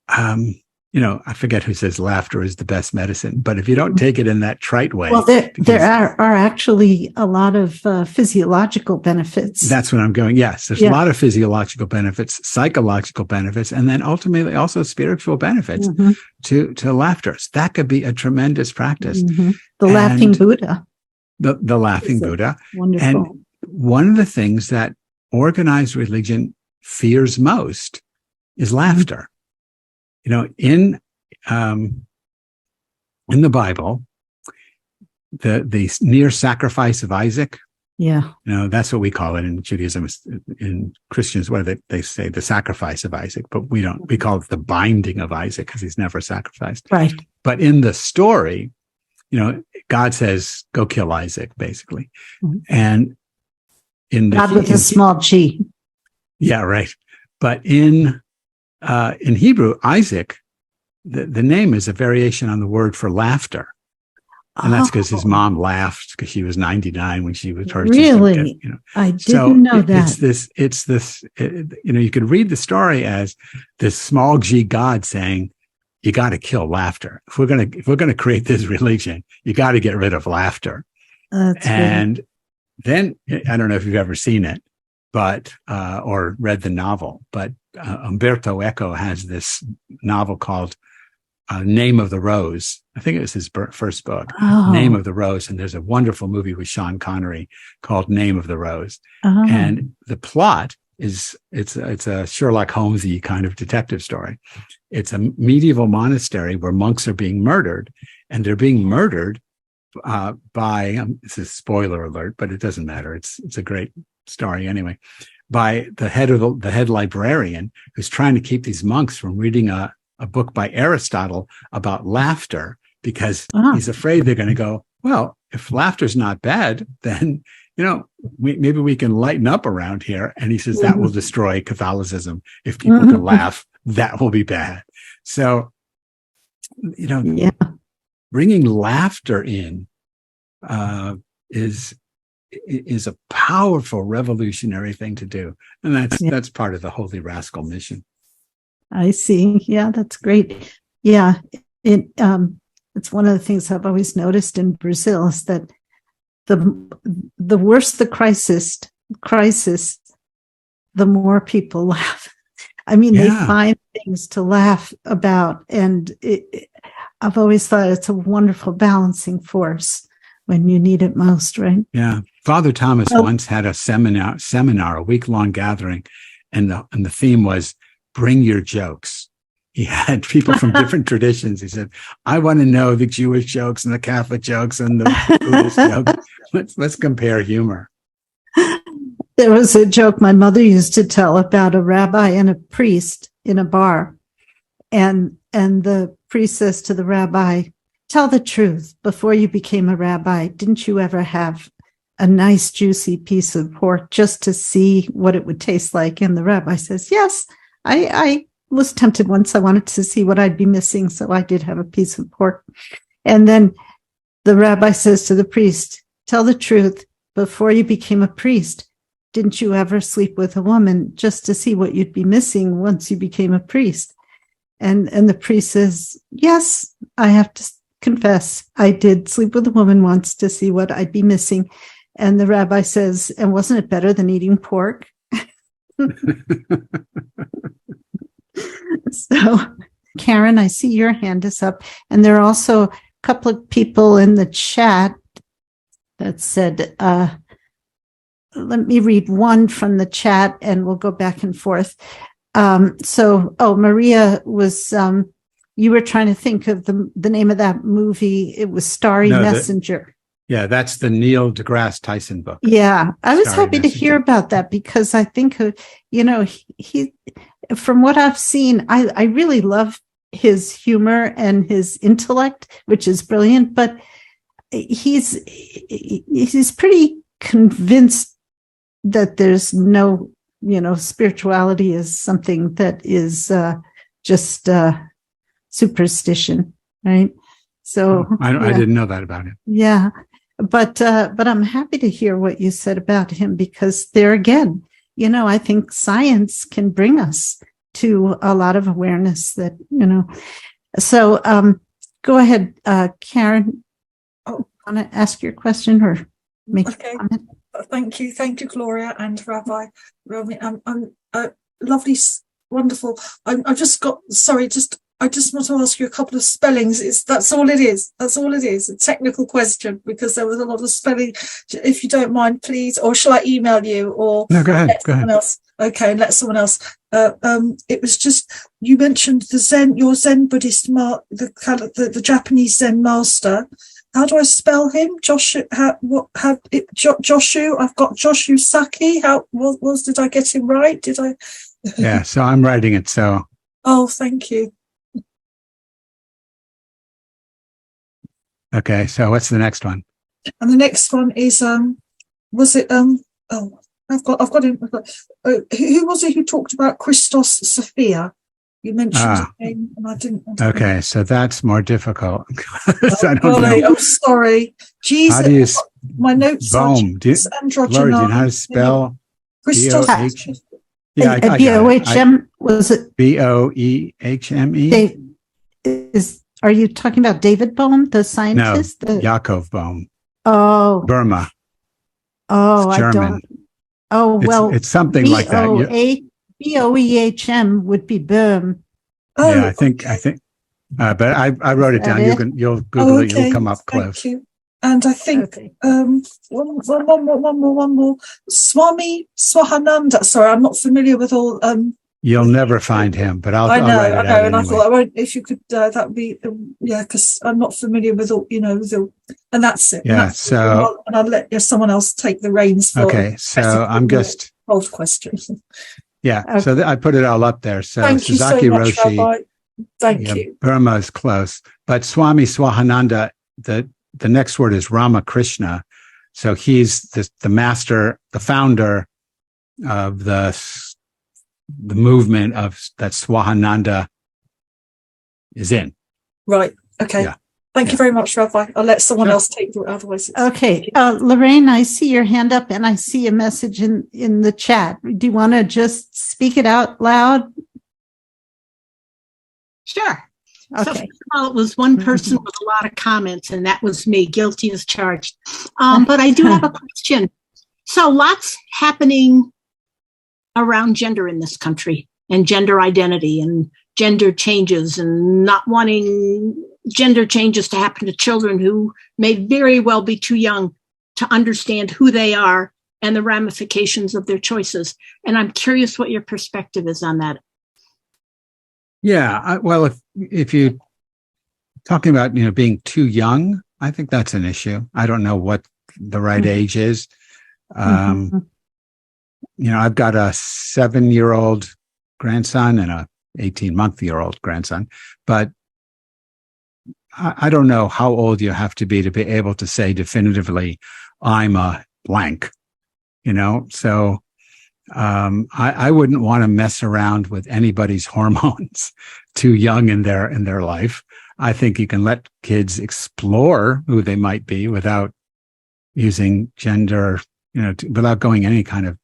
[SPEAKER 1] I forget who says laughter is the best medicine, but if you don't take it in that trite way,
[SPEAKER 2] well, there are actually a lot of physiological benefits.
[SPEAKER 1] That's what I'm going. Yes, there's a lot of physiological benefits, psychological benefits, and then ultimately also spiritual benefits to laughter. That could be a tremendous practice.
[SPEAKER 2] The laughing Buddha.
[SPEAKER 1] the laughing Buddha.
[SPEAKER 2] Wonderful.
[SPEAKER 1] And one of the things that organized religion fears most is laughter. You know, in the Bible, the near sacrifice of Isaac.
[SPEAKER 2] Yeah.
[SPEAKER 1] You know, that's what we call it in Judaism. In Christians, what do they say? The sacrifice of Isaac, but we call it the binding of Isaac because he's never sacrificed.
[SPEAKER 2] Right.
[SPEAKER 1] But in the story, you know, God says, go kill Isaac, basically. Mm-hmm. And in the,
[SPEAKER 2] God with a small g.
[SPEAKER 1] Yeah, right. But in Hebrew, Isaac, the name is a variation on the word for laughter. And that's because his mom laughed because she was 99 when she was heard.
[SPEAKER 2] Really? You know. I didn't know that.
[SPEAKER 1] It's this, you know, you could read the story as this small g God saying, you got to kill laughter. If we're going to create this religion, you got to get rid of laughter. And then, I don't know if you've ever seen it, but, or read the novel, but Umberto Eco has this novel called Name of the Rose. I think it was his first book, Name of the Rose. And there's a wonderful movie with Sean Connery called Name of the Rose. And the plot is, it's a Sherlock Holmes-y kind of detective story. It's a medieval monastery where monks are being murdered, and they're being murdered by, this is spoiler alert, but it doesn't matter. It's a great story anyway, by the head librarian who's trying to keep these monks from reading a book by Aristotle about laughter, because he's afraid they're going to go, well, if laughter's not bad, then, you know, maybe we can lighten up around here. And he says that will destroy Catholicism. If people can laugh, that will be bad. So, you know, bringing laughter in is a powerful revolutionary thing to do. And that's part of the Holy Rascal mission.
[SPEAKER 2] I see. Yeah, that's great. Yeah, it's one of the things I've always noticed in Brazil is that the worse the crisis, the more people laugh. I mean, they find things to laugh about, and I've always thought it's a wonderful balancing force when you need it most, right?
[SPEAKER 1] Yeah. Father Thomas once had a seminar, a week-long gathering, and the theme was bring your jokes. He had people from different traditions. He said, I want to know the Jewish jokes and the Catholic jokes and the Buddhist jokes. Let's compare humor.
[SPEAKER 2] There was a joke my mother used to tell about a rabbi and a priest in a bar. And the priest says to the rabbi, tell the truth. Before you became a rabbi, didn't you ever have a nice juicy piece of pork just to see what it would taste like? And the rabbi says, yes, I was tempted once. I wanted to see what I'd be missing, so I did have a piece of pork. And then the rabbi says to the priest, tell the truth. Before you became a priest, didn't you ever sleep with a woman just to see what you'd be missing once you became a priest? And the priest says, yes, I have to confess, I did sleep with a woman once to see what I'd be missing. And the rabbi says, and wasn't it better than eating pork? So, Karen, I see your hand is up, and there are also a couple of people in the chat that said, let me read one from the chat and we'll go back and forth. Maria was, you were trying to think of the name of that movie. It was Starry Messenger.
[SPEAKER 1] That's the Neil deGrasse Tyson book.
[SPEAKER 2] Yeah, I was happy to hear about that because I think, he from what I've seen, I really love his humor and his intellect, which is brilliant, but he's pretty convinced that there's no, spirituality is something that is just superstition, right? So
[SPEAKER 1] I didn't know that about him.
[SPEAKER 2] Yeah. But I'm happy to hear what you said about him, because there again, I think science can bring us to a lot of awareness that, So go ahead, Karen. Want to ask your question or make a comment?
[SPEAKER 3] Thank you, Gloria and Rabbi Rami. Lovely, wonderful. I've just got, just I just want to ask you a couple of spellings. That's all it is. That's all it is. A technical question, because there was a lot of spelling. If you don't mind, please, or shall I email you? Or
[SPEAKER 1] no, go ahead.
[SPEAKER 3] Let someone else. Okay, let someone else. It was just, you mentioned your Zen Buddhist, the Japanese Zen master. How do I spell him? Joshu. Joshu. I've got Joshu Saki. How was? Did I get him right? Did I?
[SPEAKER 1] Yeah. So I'm writing it. So.
[SPEAKER 3] Oh, thank you.
[SPEAKER 1] Okay. So what's the next one?
[SPEAKER 3] And the next one is was it oh, I've got him. Who was it who talked about Christos Sophia? You mentioned his name, and I didn't.
[SPEAKER 1] Okay, so that's more difficult.
[SPEAKER 3] So I don't know. I'm sorry. Jesus,
[SPEAKER 1] how do you
[SPEAKER 3] my notes.
[SPEAKER 1] Bohm? Do you know how to spell
[SPEAKER 3] Christos?
[SPEAKER 1] Yeah,
[SPEAKER 2] B-O-H-M, was it?
[SPEAKER 1] B-O-E-H-M-E?
[SPEAKER 2] Are you talking about David Bohm, the scientist?
[SPEAKER 1] No, Yaakov Bohm.
[SPEAKER 2] Oh.
[SPEAKER 1] Burma.
[SPEAKER 2] Oh,
[SPEAKER 1] it's German.
[SPEAKER 2] I don't. Oh, well.
[SPEAKER 1] It's something like that.
[SPEAKER 2] B-O-E-H-M would be Bohm.
[SPEAKER 1] Oh, yeah, I think. But I wrote it down. You'll Google it. You'll come up close.
[SPEAKER 3] Thank you. And I think one more. Swami Swahananda. Sorry, I'm not familiar with all.
[SPEAKER 1] You'll never find him, but I'll
[SPEAKER 3] I know,
[SPEAKER 1] write it out
[SPEAKER 3] and
[SPEAKER 1] anyway.
[SPEAKER 3] I thought I won't. If you could, that would be because I'm not familiar with all. And that's it.
[SPEAKER 1] Yeah.
[SPEAKER 3] I'll let someone else take the reins. For
[SPEAKER 1] okay. So I'm just
[SPEAKER 3] old question.
[SPEAKER 1] Yeah.
[SPEAKER 2] Okay.
[SPEAKER 1] So I put it all up there. So
[SPEAKER 3] Thank you
[SPEAKER 1] Suzaki
[SPEAKER 3] so much,
[SPEAKER 1] Roshi.
[SPEAKER 3] Rabbi. Thank you.
[SPEAKER 1] Burma is close, but Swami Swahananda. The next word is Ramakrishna. So he's the master, the founder of the movement that Swahananda is in.
[SPEAKER 3] Right. Okay.
[SPEAKER 1] Yeah.
[SPEAKER 3] Thank you very much, Rabbi. I'll let someone else take the otherwise.
[SPEAKER 2] Okay. Lorraine, I see your hand up and I see a message in the chat. Do you want to just speak it out loud?
[SPEAKER 4] Sure.
[SPEAKER 2] Okay.
[SPEAKER 4] So first of all, it was one person with a lot of comments, and that was me, guilty as charged. But I do have a question. So lots happening around gender in this country, and gender identity and gender changes, and not wanting gender changes to happen to children who may very well be too young to understand who they are and the ramifications of their choices. And I'm curious what your perspective is on that.
[SPEAKER 1] Yeah. Well, if you're talking about, being too young, I think that's an issue. I don't know what the right age is. I've got a 7-year-old grandson and a 18-month-year-old grandson, but I don't know how old you have to be able to say definitively, I'm a blank, so I wouldn't want to mess around with anybody's hormones too young in their life. I think you can let kids explore who they might be without using gender, without going any kind of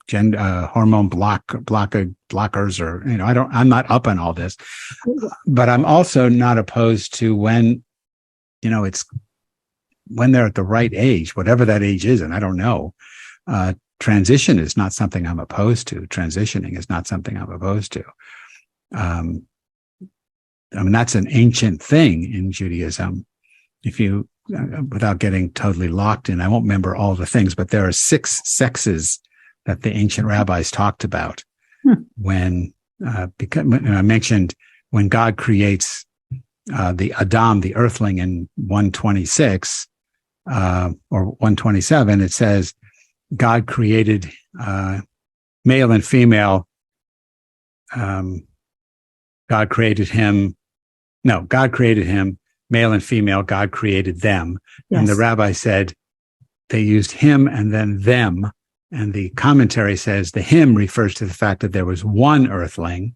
[SPEAKER 1] gender hormone blockers or I'm not up on all this, but I'm also not opposed to when they're at the right age, whatever that age is, and I don't know. Transition is not something I'm opposed to. Transitioning is not something I'm opposed to. That's an ancient thing in Judaism. If you, without getting totally locked in, I won't remember all the things, but there are 6 sexes that the ancient rabbis talked about when I mentioned when God creates the Adam, the earthling, in 126 or 127, it says, God created male and female. God created him, male and female. God created them. Yes. And the rabbi said they used him and then them. And the commentary says the him refers to the fact that there was one earthling.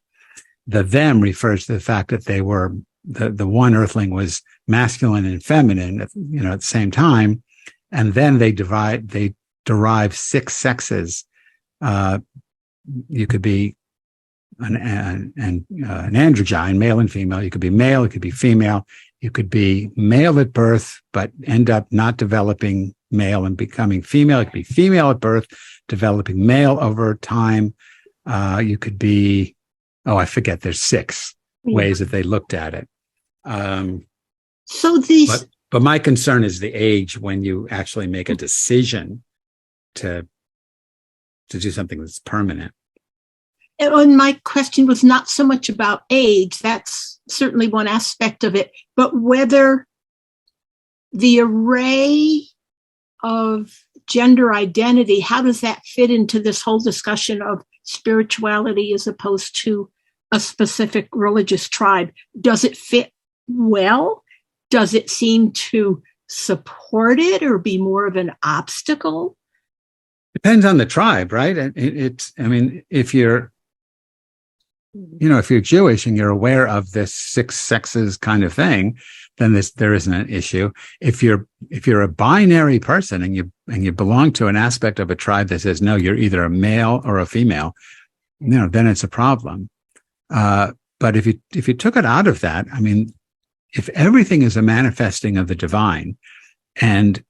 [SPEAKER 1] The them refers to the fact that they were, the one earthling was masculine and feminine, at the same time. And then they derive 6 sexes. You could be an androgyne, male and female. You could be male, it could be female. You could be male at birth, but end up not developing male and becoming female. It could be female at birth, developing male over time. You could be, I forget, there's 6. ways that they looked at it.
[SPEAKER 4] So these,
[SPEAKER 1] but my concern is the age when you actually make a decision to do something that's permanent.
[SPEAKER 4] and my question was not so much about age. That's certainly one aspect of it, but whether the array of gender identity, how does that fit into this whole discussion of spirituality as opposed to a specific religious tribe? Does it fit well? Does it seem to support it or be more of an obstacle?
[SPEAKER 1] Depends on the tribe, right? I mean, if you're Jewish and you're aware of this 6 sexes kind of thing, then there isn't an issue. If you're a binary person and you belong to an aspect of a tribe that says, no, you're either a male or a female, then it's a problem. But if you took it out of that, I mean, if everything is a manifesting of the divine, and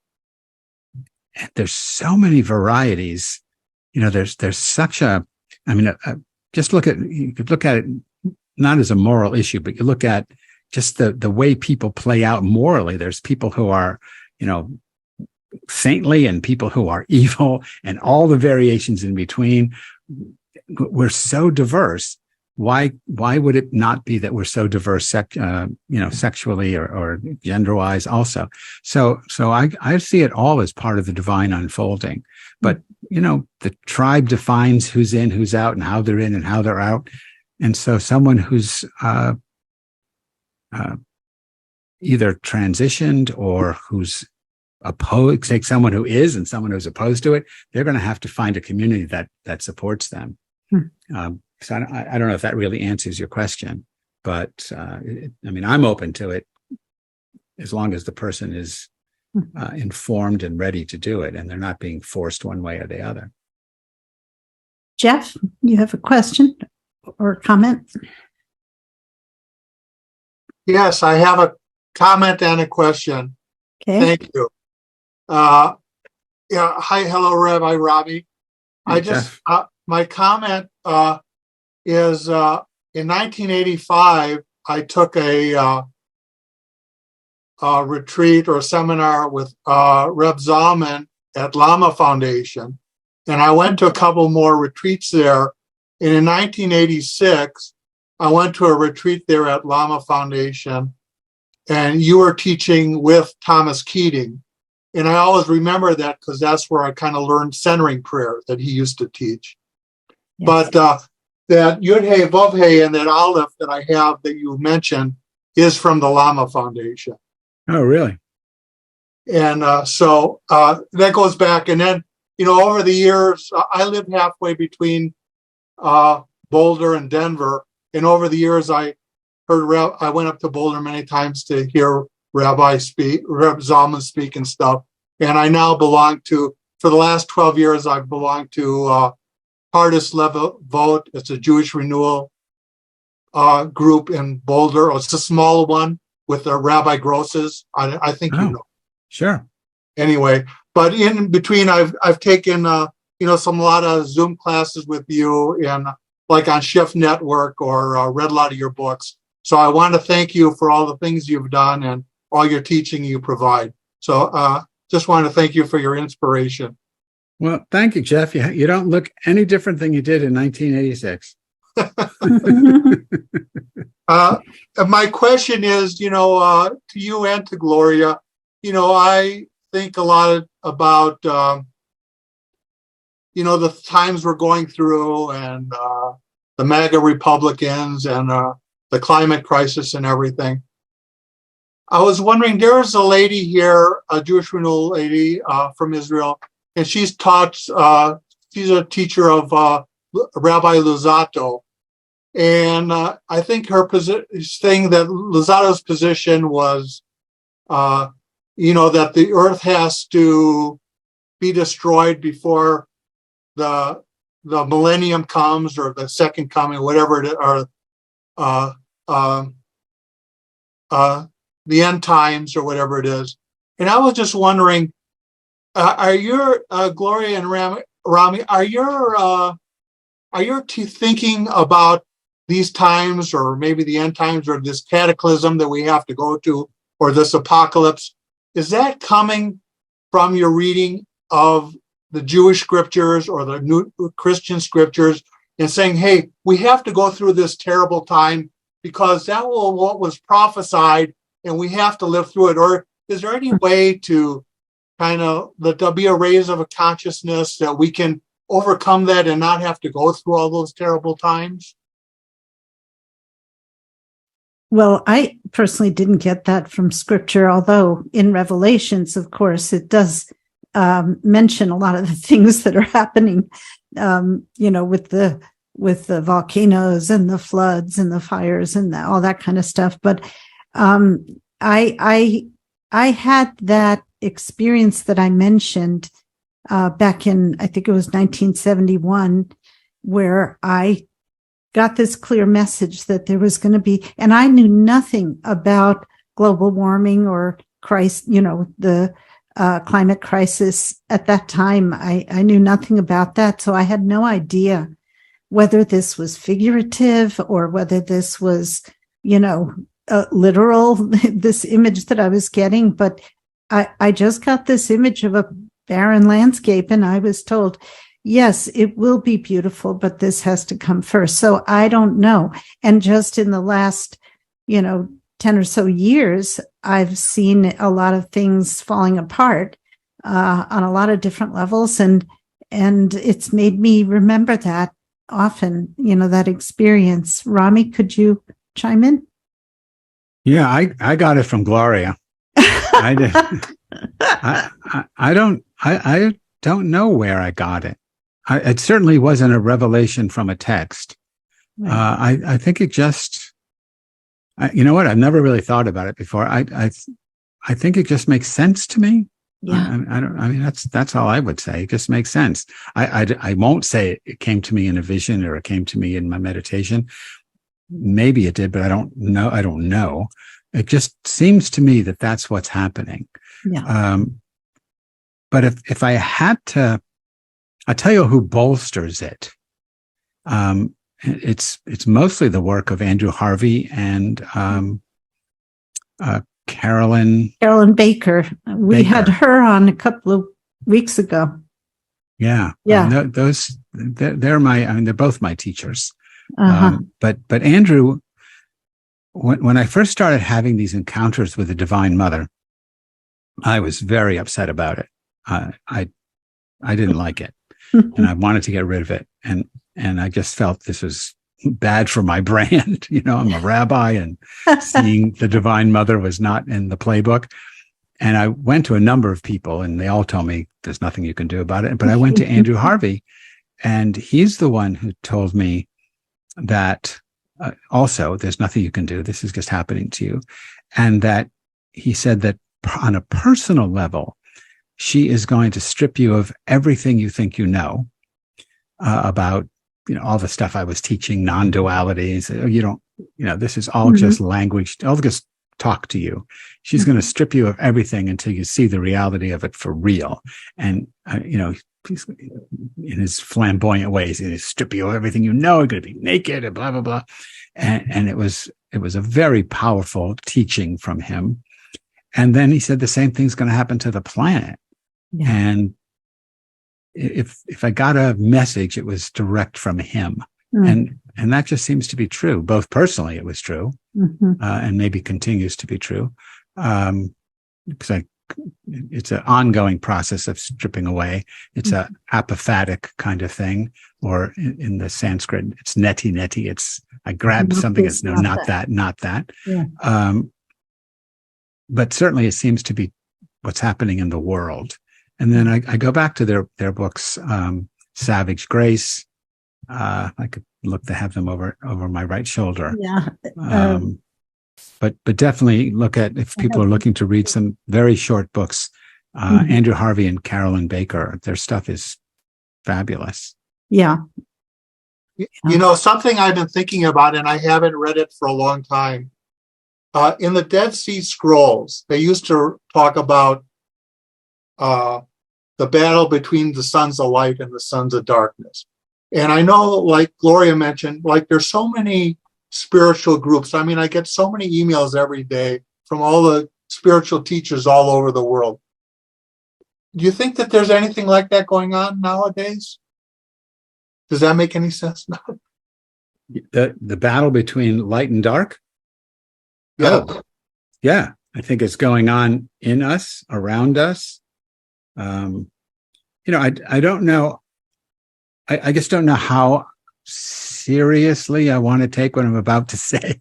[SPEAKER 1] there's so many varieties, there's such a, I mean, you could look at it not as a moral issue, but you look at just the way people play out morally. There's people who are, saintly and people who are evil and all the variations in between. We're so diverse. Why would it not be that we're so diverse, sexually or gender-wise also? So I see it all as part of the divine unfolding. But, the tribe defines who's in, who's out, and how they're in and how they're out. And so someone who's either transitioned or who's opposed, take someone who is and someone who's opposed to it, they're going to have to find a community that supports them. So I don't know if that really answers your question, but I'm open to it as long as the person is informed and ready to do it, and they're not being forced one way or the other.
[SPEAKER 2] Jeff, you have a question or comment?
[SPEAKER 5] Yes, I have a comment and a question.
[SPEAKER 2] Okay.
[SPEAKER 5] Thank you. Hello, Rabbi Rami. My comment is in 1985, I took a retreat or a seminar with Reb Zalman at Lama Foundation, and I went to a couple more retreats there. And in 1986, I went to a retreat there at Lama Foundation, and you were teaching with Thomas Keating. And I always remember that because that's where I kind of learned centering prayer that he used to teach. Yes. But that Yud Hey Vav Hey and that Aleph that I have that you mentioned is from the Lama Foundation.
[SPEAKER 1] Oh, really?
[SPEAKER 5] And so that goes back. And then, over the years, I lived halfway between Boulder and Denver. And over the years, I went up to Boulder many times to hear Reb Zalman speak and stuff. And I now for the last 12 years, I've belonged to Hardest Level Vote. It's a Jewish renewal group in Boulder. It's a small one with Rabbi Grosses. I think you know.
[SPEAKER 1] Sure.
[SPEAKER 5] Anyway, but in between, I've taken a lot of Zoom classes with you and like on Shift Network or read a lot of your books. So I want to thank you for all the things you've done and all your teaching you provide. So just want to thank you for your inspiration.
[SPEAKER 1] Well, thank you, Jeff. You don't look any different than you did in 1986.
[SPEAKER 5] My question is, to you and to Gloria, I think a lot about, the times we're going through and the MAGA Republicans and the climate crisis and everything. I was wondering, there's a lady here, a Jewish renewal lady from Israel, and she's a teacher of Rabbi Luzzatto. And I think her saying that Luzzatto's position was, that the earth has to be destroyed before the millennium comes or the second coming, whatever it is, or the end times or whatever it is. And I was just wondering, are your Gloria and Rami, are your thinking about these times, or maybe the end times, or this cataclysm that we have to go to, or this apocalypse, is that coming from your reading of the Jewish scriptures or the new Christian scriptures and saying, hey, we have to go through this terrible time because that was what was prophesied and we have to live through it? Or is there any way to kind of let there be a raise of a consciousness that we can overcome that and not have to go through all those terrible times?
[SPEAKER 2] Well, I personally didn't get that from scripture, although in Revelations, of course, it does mention a lot of the things that are happening, with the volcanoes and the floods and the fires and all that kind of stuff. But I had that experience that I mentioned back in, I think it was 1971, where I got this clear message that there was going to be, and I knew nothing about global warming or the climate crisis at that time. I knew nothing about that. So I had no idea whether this was figurative or whether this was, literal, this image that I was getting. But I just got this image of a barren landscape, and I was told, yes, it will be beautiful, but this has to come first. So I don't know. And just in the last, 10 or so years, I've seen a lot of things falling apart on a lot of different levels. And it's made me remember that often, that experience. Rami, could you chime in?
[SPEAKER 1] Yeah, I got it from Gloria. I did. I don't know where I got it. It certainly wasn't a revelation from a text. Right. I think it just, you know what? I've never really thought about it before. I think it just makes sense to me.
[SPEAKER 2] Yeah.
[SPEAKER 1] That's all I would say. It just makes sense. I won't say it came to me in a vision or it came to me in my meditation. Maybe it did, but I don't know. It just seems to me that that's what's happening.
[SPEAKER 2] Yeah.
[SPEAKER 1] But if I had to, I'll tell you who bolsters it. It's mostly the work of Andrew Harvey and Carolyn
[SPEAKER 2] Baker. We had her on a couple of weeks ago.
[SPEAKER 1] Yeah.
[SPEAKER 2] Yeah.
[SPEAKER 1] They're both my teachers.
[SPEAKER 2] Uh-huh.
[SPEAKER 1] But Andrew, when I first started having these encounters with the Divine Mother, I was very upset about it. I didn't like it, and I wanted to get rid of it. And I just felt this was bad for my brand. I'm a rabbi, and seeing the Divine Mother was not in the playbook. And I went to a number of people, and they all told me there's nothing you can do about it. But I went to Andrew Harvey, and he's the one who told me that also there's nothing you can do. This is just happening to you. And that he said that on a personal level, she is going to strip you of everything you think you know about, all the stuff I was teaching, non-dualities. This is all just language. I'll just talk to you. She's going to strip you of everything until you see the reality of it for real. And, he's, in his flamboyant ways, he's going to strip you of everything you're going to be naked and blah, blah, blah. And it was a very powerful teaching from him. And then he said the same thing's going to happen to the planet. Yeah. And if I got a message, it was direct from him. And that just seems to be true. Both personally, it was true, and maybe continues to be true. Because it's an ongoing process of stripping away. It's a apophatic kind of thing, or in the Sanskrit, it's neti. It's I grabbed something. It's no, not that.
[SPEAKER 2] Yeah.
[SPEAKER 1] But certainly, it seems to be what's happening in the world. And then I go back to their books, Savage Grace. I could look to have them over my right shoulder.
[SPEAKER 2] Yeah.
[SPEAKER 1] But definitely look at, if people are looking to read some very short books, Andrew Harvey and Carolyn Baker, their stuff is fabulous.
[SPEAKER 2] Yeah.
[SPEAKER 5] Something I've been thinking about, and I haven't read it for a long time. In the Dead Sea Scrolls, they used to talk about the battle between the sons of light and the sons of darkness. And I know, like Gloria mentioned, like there's so many spiritual groups. I mean, I get so many emails every day from all the spiritual teachers all over the world. Do you think that there's anything like that going on nowadays? Does that make any sense?
[SPEAKER 1] The battle between light and dark?
[SPEAKER 5] Yeah.
[SPEAKER 1] Oh, yeah. I think it's going on in us, around us. I don't know. I just don't know how seriously I want to take what I'm about to say,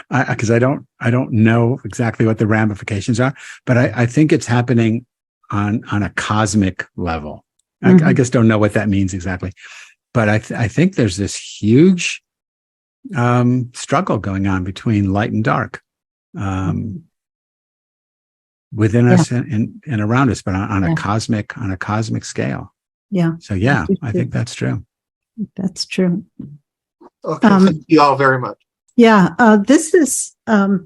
[SPEAKER 1] because I don't know exactly what the ramifications are. But I think it's happening on a cosmic level.
[SPEAKER 2] Mm-hmm.
[SPEAKER 1] I just don't know what that means exactly. But I think there's this huge struggle going on between light and dark within us and around us, but on a cosmic scale.
[SPEAKER 2] Yeah.
[SPEAKER 1] So yeah, I think that's true.
[SPEAKER 2] That's true.
[SPEAKER 5] Okay. Thank you all very much.
[SPEAKER 2] Yeah. This is I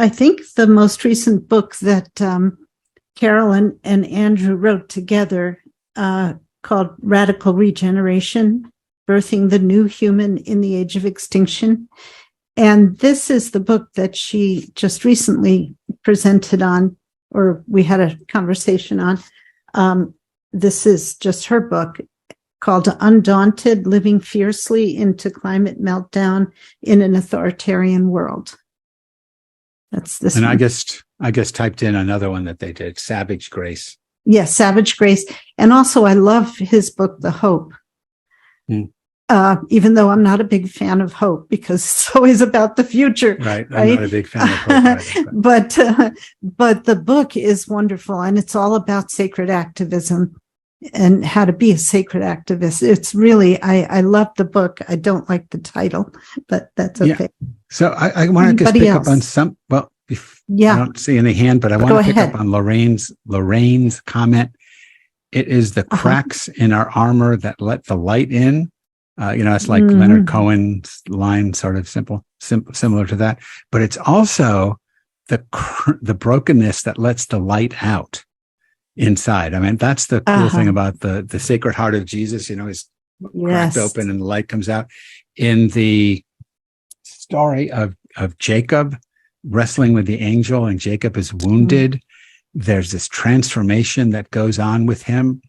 [SPEAKER 2] think, the most recent book that Carolyn and Andrew wrote together, called Radical Regeneration, Birthing the New Human in the Age of Extinction. And this is the book that she just recently presented on, or we had a conversation on. This is just her book called Undaunted, Living Fiercely into Climate Meltdown in an Authoritarian World. That's this
[SPEAKER 1] And
[SPEAKER 2] one.
[SPEAKER 1] I guess typed in another one that they did, Savage Grace.
[SPEAKER 2] Yes, Savage Grace. And also I love his book, The Hope. Even though I'm not a big fan of hope, because it's always about the future.
[SPEAKER 1] Right. I'm not a big fan of hope either,
[SPEAKER 2] but the book is wonderful, and it's all about sacred activism and how to be a sacred activist. It's really, I love the book. I don't like the title, but that's okay.
[SPEAKER 1] Yeah. So I want to just pick up on some, I don't see any hand, but I want to pick up on Lorraine's comment. It is the cracks in our armor that let the light in. It's like Leonard Cohen's line, sort of similar to that. But it's also the brokenness that lets the light out inside. I mean, that's the cool thing about the Sacred Heart of Jesus. He's cracked open and the light comes out. In the story of Jacob wrestling with the angel, and Jacob is wounded, there's this transformation that goes on with him,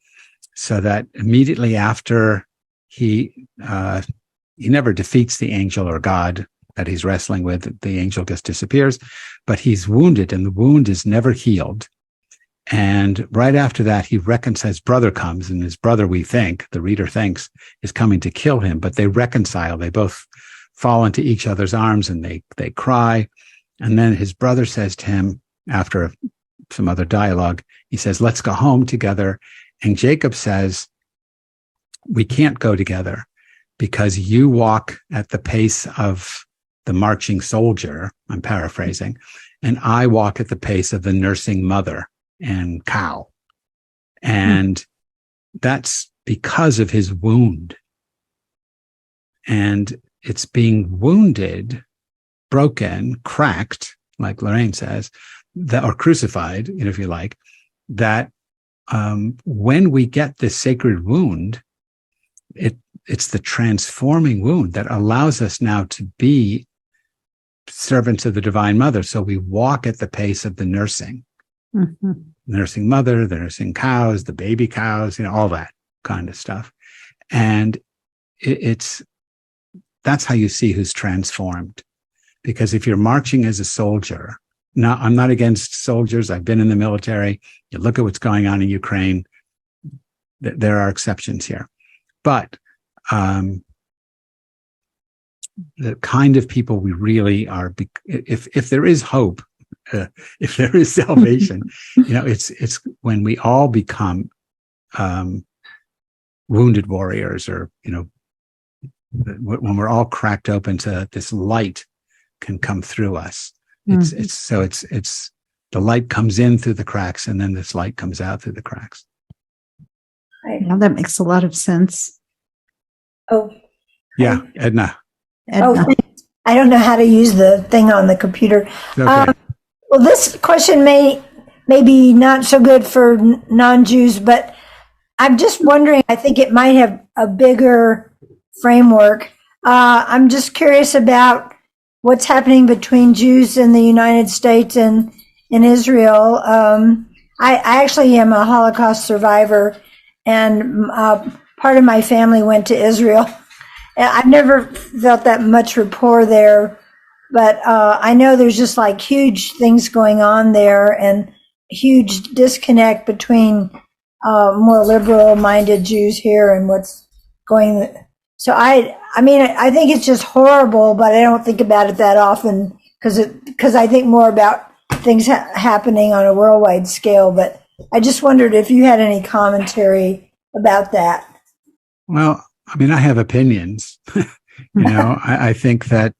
[SPEAKER 1] so that immediately after he never defeats the angel or God that he's wrestling with. The angel just disappears, but he's wounded, and the wound is never healed. And right after that, he reckons his brother comes, and his brother, the reader thinks, is coming to kill him, but they reconcile. They both fall into each other's arms, and they cry. And then his brother says to him, after some other dialogue, he says, "Let's go home together." And Jacob says, "We can't go together because you walk at the pace of the marching soldier," I'm paraphrasing, "and I walk at the pace of the nursing mother and cow." And that's because of his wound. And it's being wounded, broken, cracked, like Lorraine says, or crucified, if you like, that when we get this sacred wound, it's the transforming wound that allows us now to be servants of the Divine Mother. So we walk at the pace of the nursing, nursing mother, the nursing cows, the baby cows, all that kind of stuff. And that's how you see who's transformed. Because if you're marching as a soldier, now I'm not against soldiers. I've been in the military. You look at what's going on in Ukraine. There are exceptions here. But the kind of people we really are, if there is hope, if there is salvation, it's when we all become wounded warriors, or when we're all cracked open to this light can come through us. It's the light comes in through the cracks, and then this light comes out through the cracks.
[SPEAKER 2] Yeah, that makes a lot of sense.
[SPEAKER 6] Oh.
[SPEAKER 1] Yeah, Edna.
[SPEAKER 6] Oh, I don't know how to use the thing on the computer.
[SPEAKER 1] Okay.
[SPEAKER 6] Well, this question may be not so good for non-Jews, but I'm just wondering, I think it might have a bigger framework. I'm just curious about what's happening between Jews in the United States and in Israel. I actually am a Holocaust survivor, and part of my family went to Israel. I've never felt that much rapport there, but I know there's just like huge things going on there and huge disconnect between more liberal-minded Jews here and what's going. So I mean, I think it's just horrible, but I don't think about it that often because I think more about things happening on a worldwide scale. But I just wondered if you had any commentary about that.
[SPEAKER 1] Well, I mean, I have opinions. I think that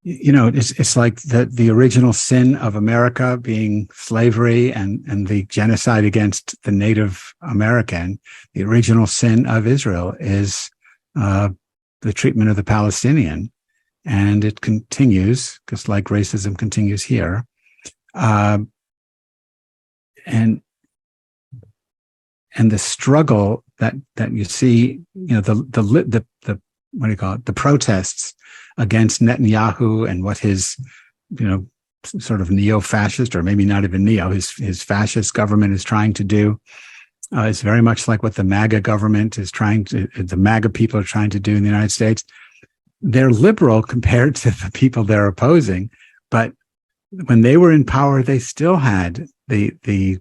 [SPEAKER 1] it's like the original sin of America being slavery and the genocide against the Native American. The original sin of Israel is the treatment of the Palestinian. And it continues, because like racism continues here. And the struggle that you see, the what do you call it? The protests against Netanyahu and what his, sort of neo-fascist, or maybe not even neo, his fascist government is trying to do. It's very much like what the MAGA government is the MAGA people are trying to do in the United States. They're liberal compared to the people they're opposing, but when they were in power, they still had the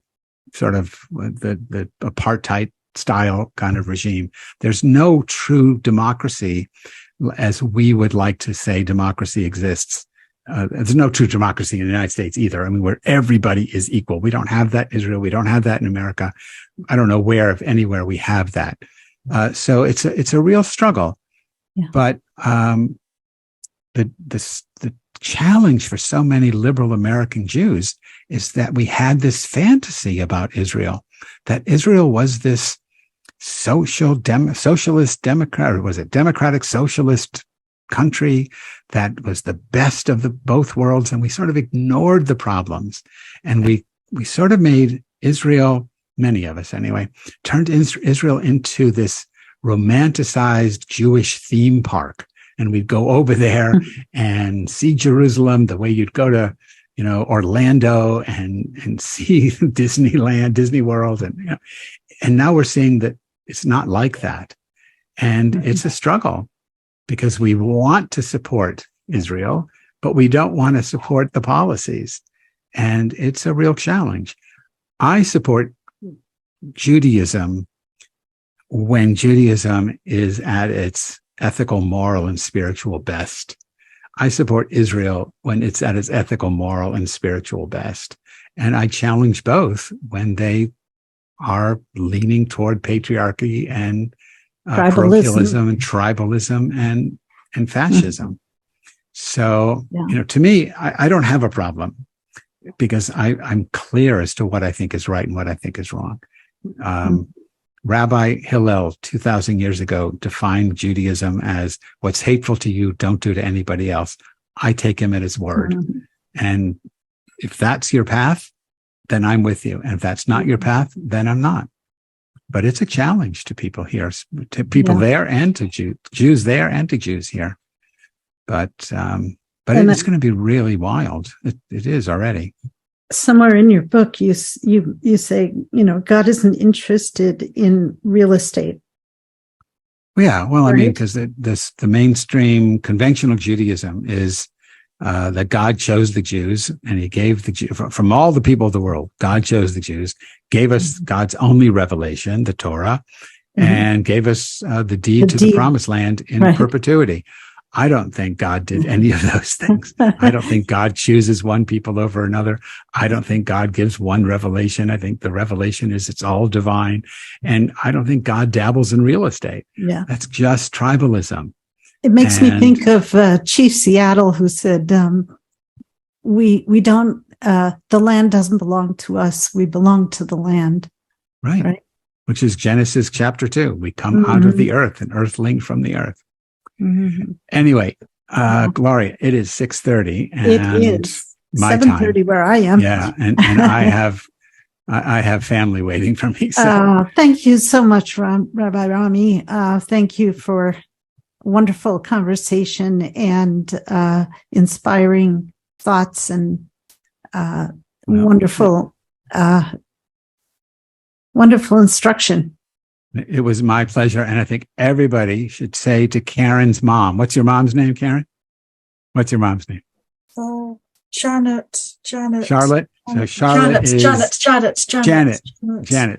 [SPEAKER 1] sort of the apartheid style kind of regime. There's no true democracy as we would like to say democracy exists. There's no true democracy in the United States either. I mean, where everybody is equal. We don't have that in Israel. We don't have that in America. I don't know where, if anywhere, we have that. So it's a real struggle. Yeah. But the challenge for so many liberal American Jews is that we had this fantasy about Israel, that Israel was this socialist democrat, or was it democratic socialist country that was the best of both worlds, and we sort of ignored the problems, and we sort of made Israel, many of us anyway, turned Israel into this romanticized Jewish theme park. And we'd go over there and see Jerusalem the way you'd go to, Orlando and see Disneyland, Disney World. And now we're seeing that it's not like that. And it's a struggle because we want to support Israel, but we don't want to support the policies. And it's a real challenge. I support Judaism when Judaism is at its ethical, moral, and spiritual best. I support Israel when it's at its ethical, moral, and spiritual best. And I challenge both when they are leaning toward patriarchy and parochialism and tribalism and fascism. So, to me, I don't have a problem because I'm clear as to what I think is right and what I think is wrong. Rabbi Hillel, 2,000 years ago, defined Judaism as what's hateful to you, don't do to anybody else. I take him at his word. And if that's your path, then I'm with you. And if that's not your path, then I'm not. But it's a challenge to people here, to people there and to Jews there and to Jews here. But it's going to be really wild. It is already.
[SPEAKER 2] Somewhere in your book, you say, God isn't interested in real estate.
[SPEAKER 1] Yeah, well,
[SPEAKER 2] right?
[SPEAKER 1] I mean, because the mainstream conventional Judaism is that God chose the Jews, and He gave the Jews from all the people of the world. God chose the Jews, gave us God's only revelation, the Torah, and gave us the deed to the promised land in perpetuity. I don't think God did any of those things. I don't think God chooses one people over another. I don't think God gives one revelation. I think the revelation is it's all divine. And I don't think God dabbles in real estate. Yeah. That's just tribalism.
[SPEAKER 2] It makes me think of Chief Seattle, who said, we don't, the land doesn't belong to us. We belong to the land.
[SPEAKER 1] Right. Which is Genesis chapter 2. We come out of the earth, an earthling from the earth. Anyway, Gloria, it is 6:30 and
[SPEAKER 2] it is
[SPEAKER 1] my
[SPEAKER 2] 7:30
[SPEAKER 1] time.
[SPEAKER 2] Where I am.
[SPEAKER 1] Yeah. And I have I have family waiting for me. So
[SPEAKER 2] Thank you so much, Rabbi Rami. Thank you for wonderful conversation and inspiring thoughts and wonderful instruction.
[SPEAKER 1] It was my pleasure. And I think everybody should say to Karen's mom, what's your mom's name, Karen? What's your mom's name?
[SPEAKER 3] Oh, Janet.
[SPEAKER 1] Charlotte. So Charlotte is Janet.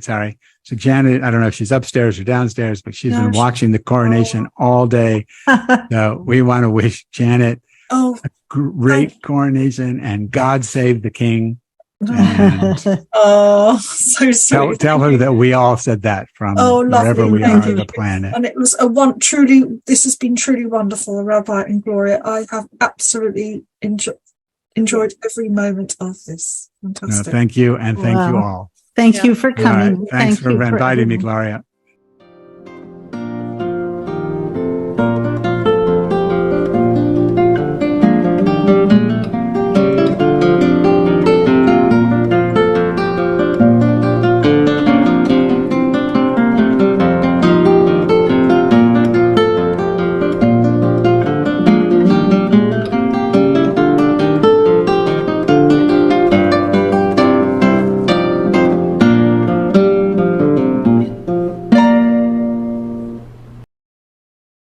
[SPEAKER 1] Sorry. So Janet, I don't know if she's upstairs or downstairs, but she's been watching the coronation all day. So we want to wish Janet a great coronation and God save the king. And
[SPEAKER 3] so sweet.
[SPEAKER 1] Tell her that we all said that from wherever we are on the planet.
[SPEAKER 3] And it was this has been truly wonderful, Rabbi and Gloria. I have absolutely enjoyed every moment of this. Fantastic.
[SPEAKER 1] Thank you. And thank you all.
[SPEAKER 2] Thank you for coming.
[SPEAKER 1] Thanks for inviting me, Gloria.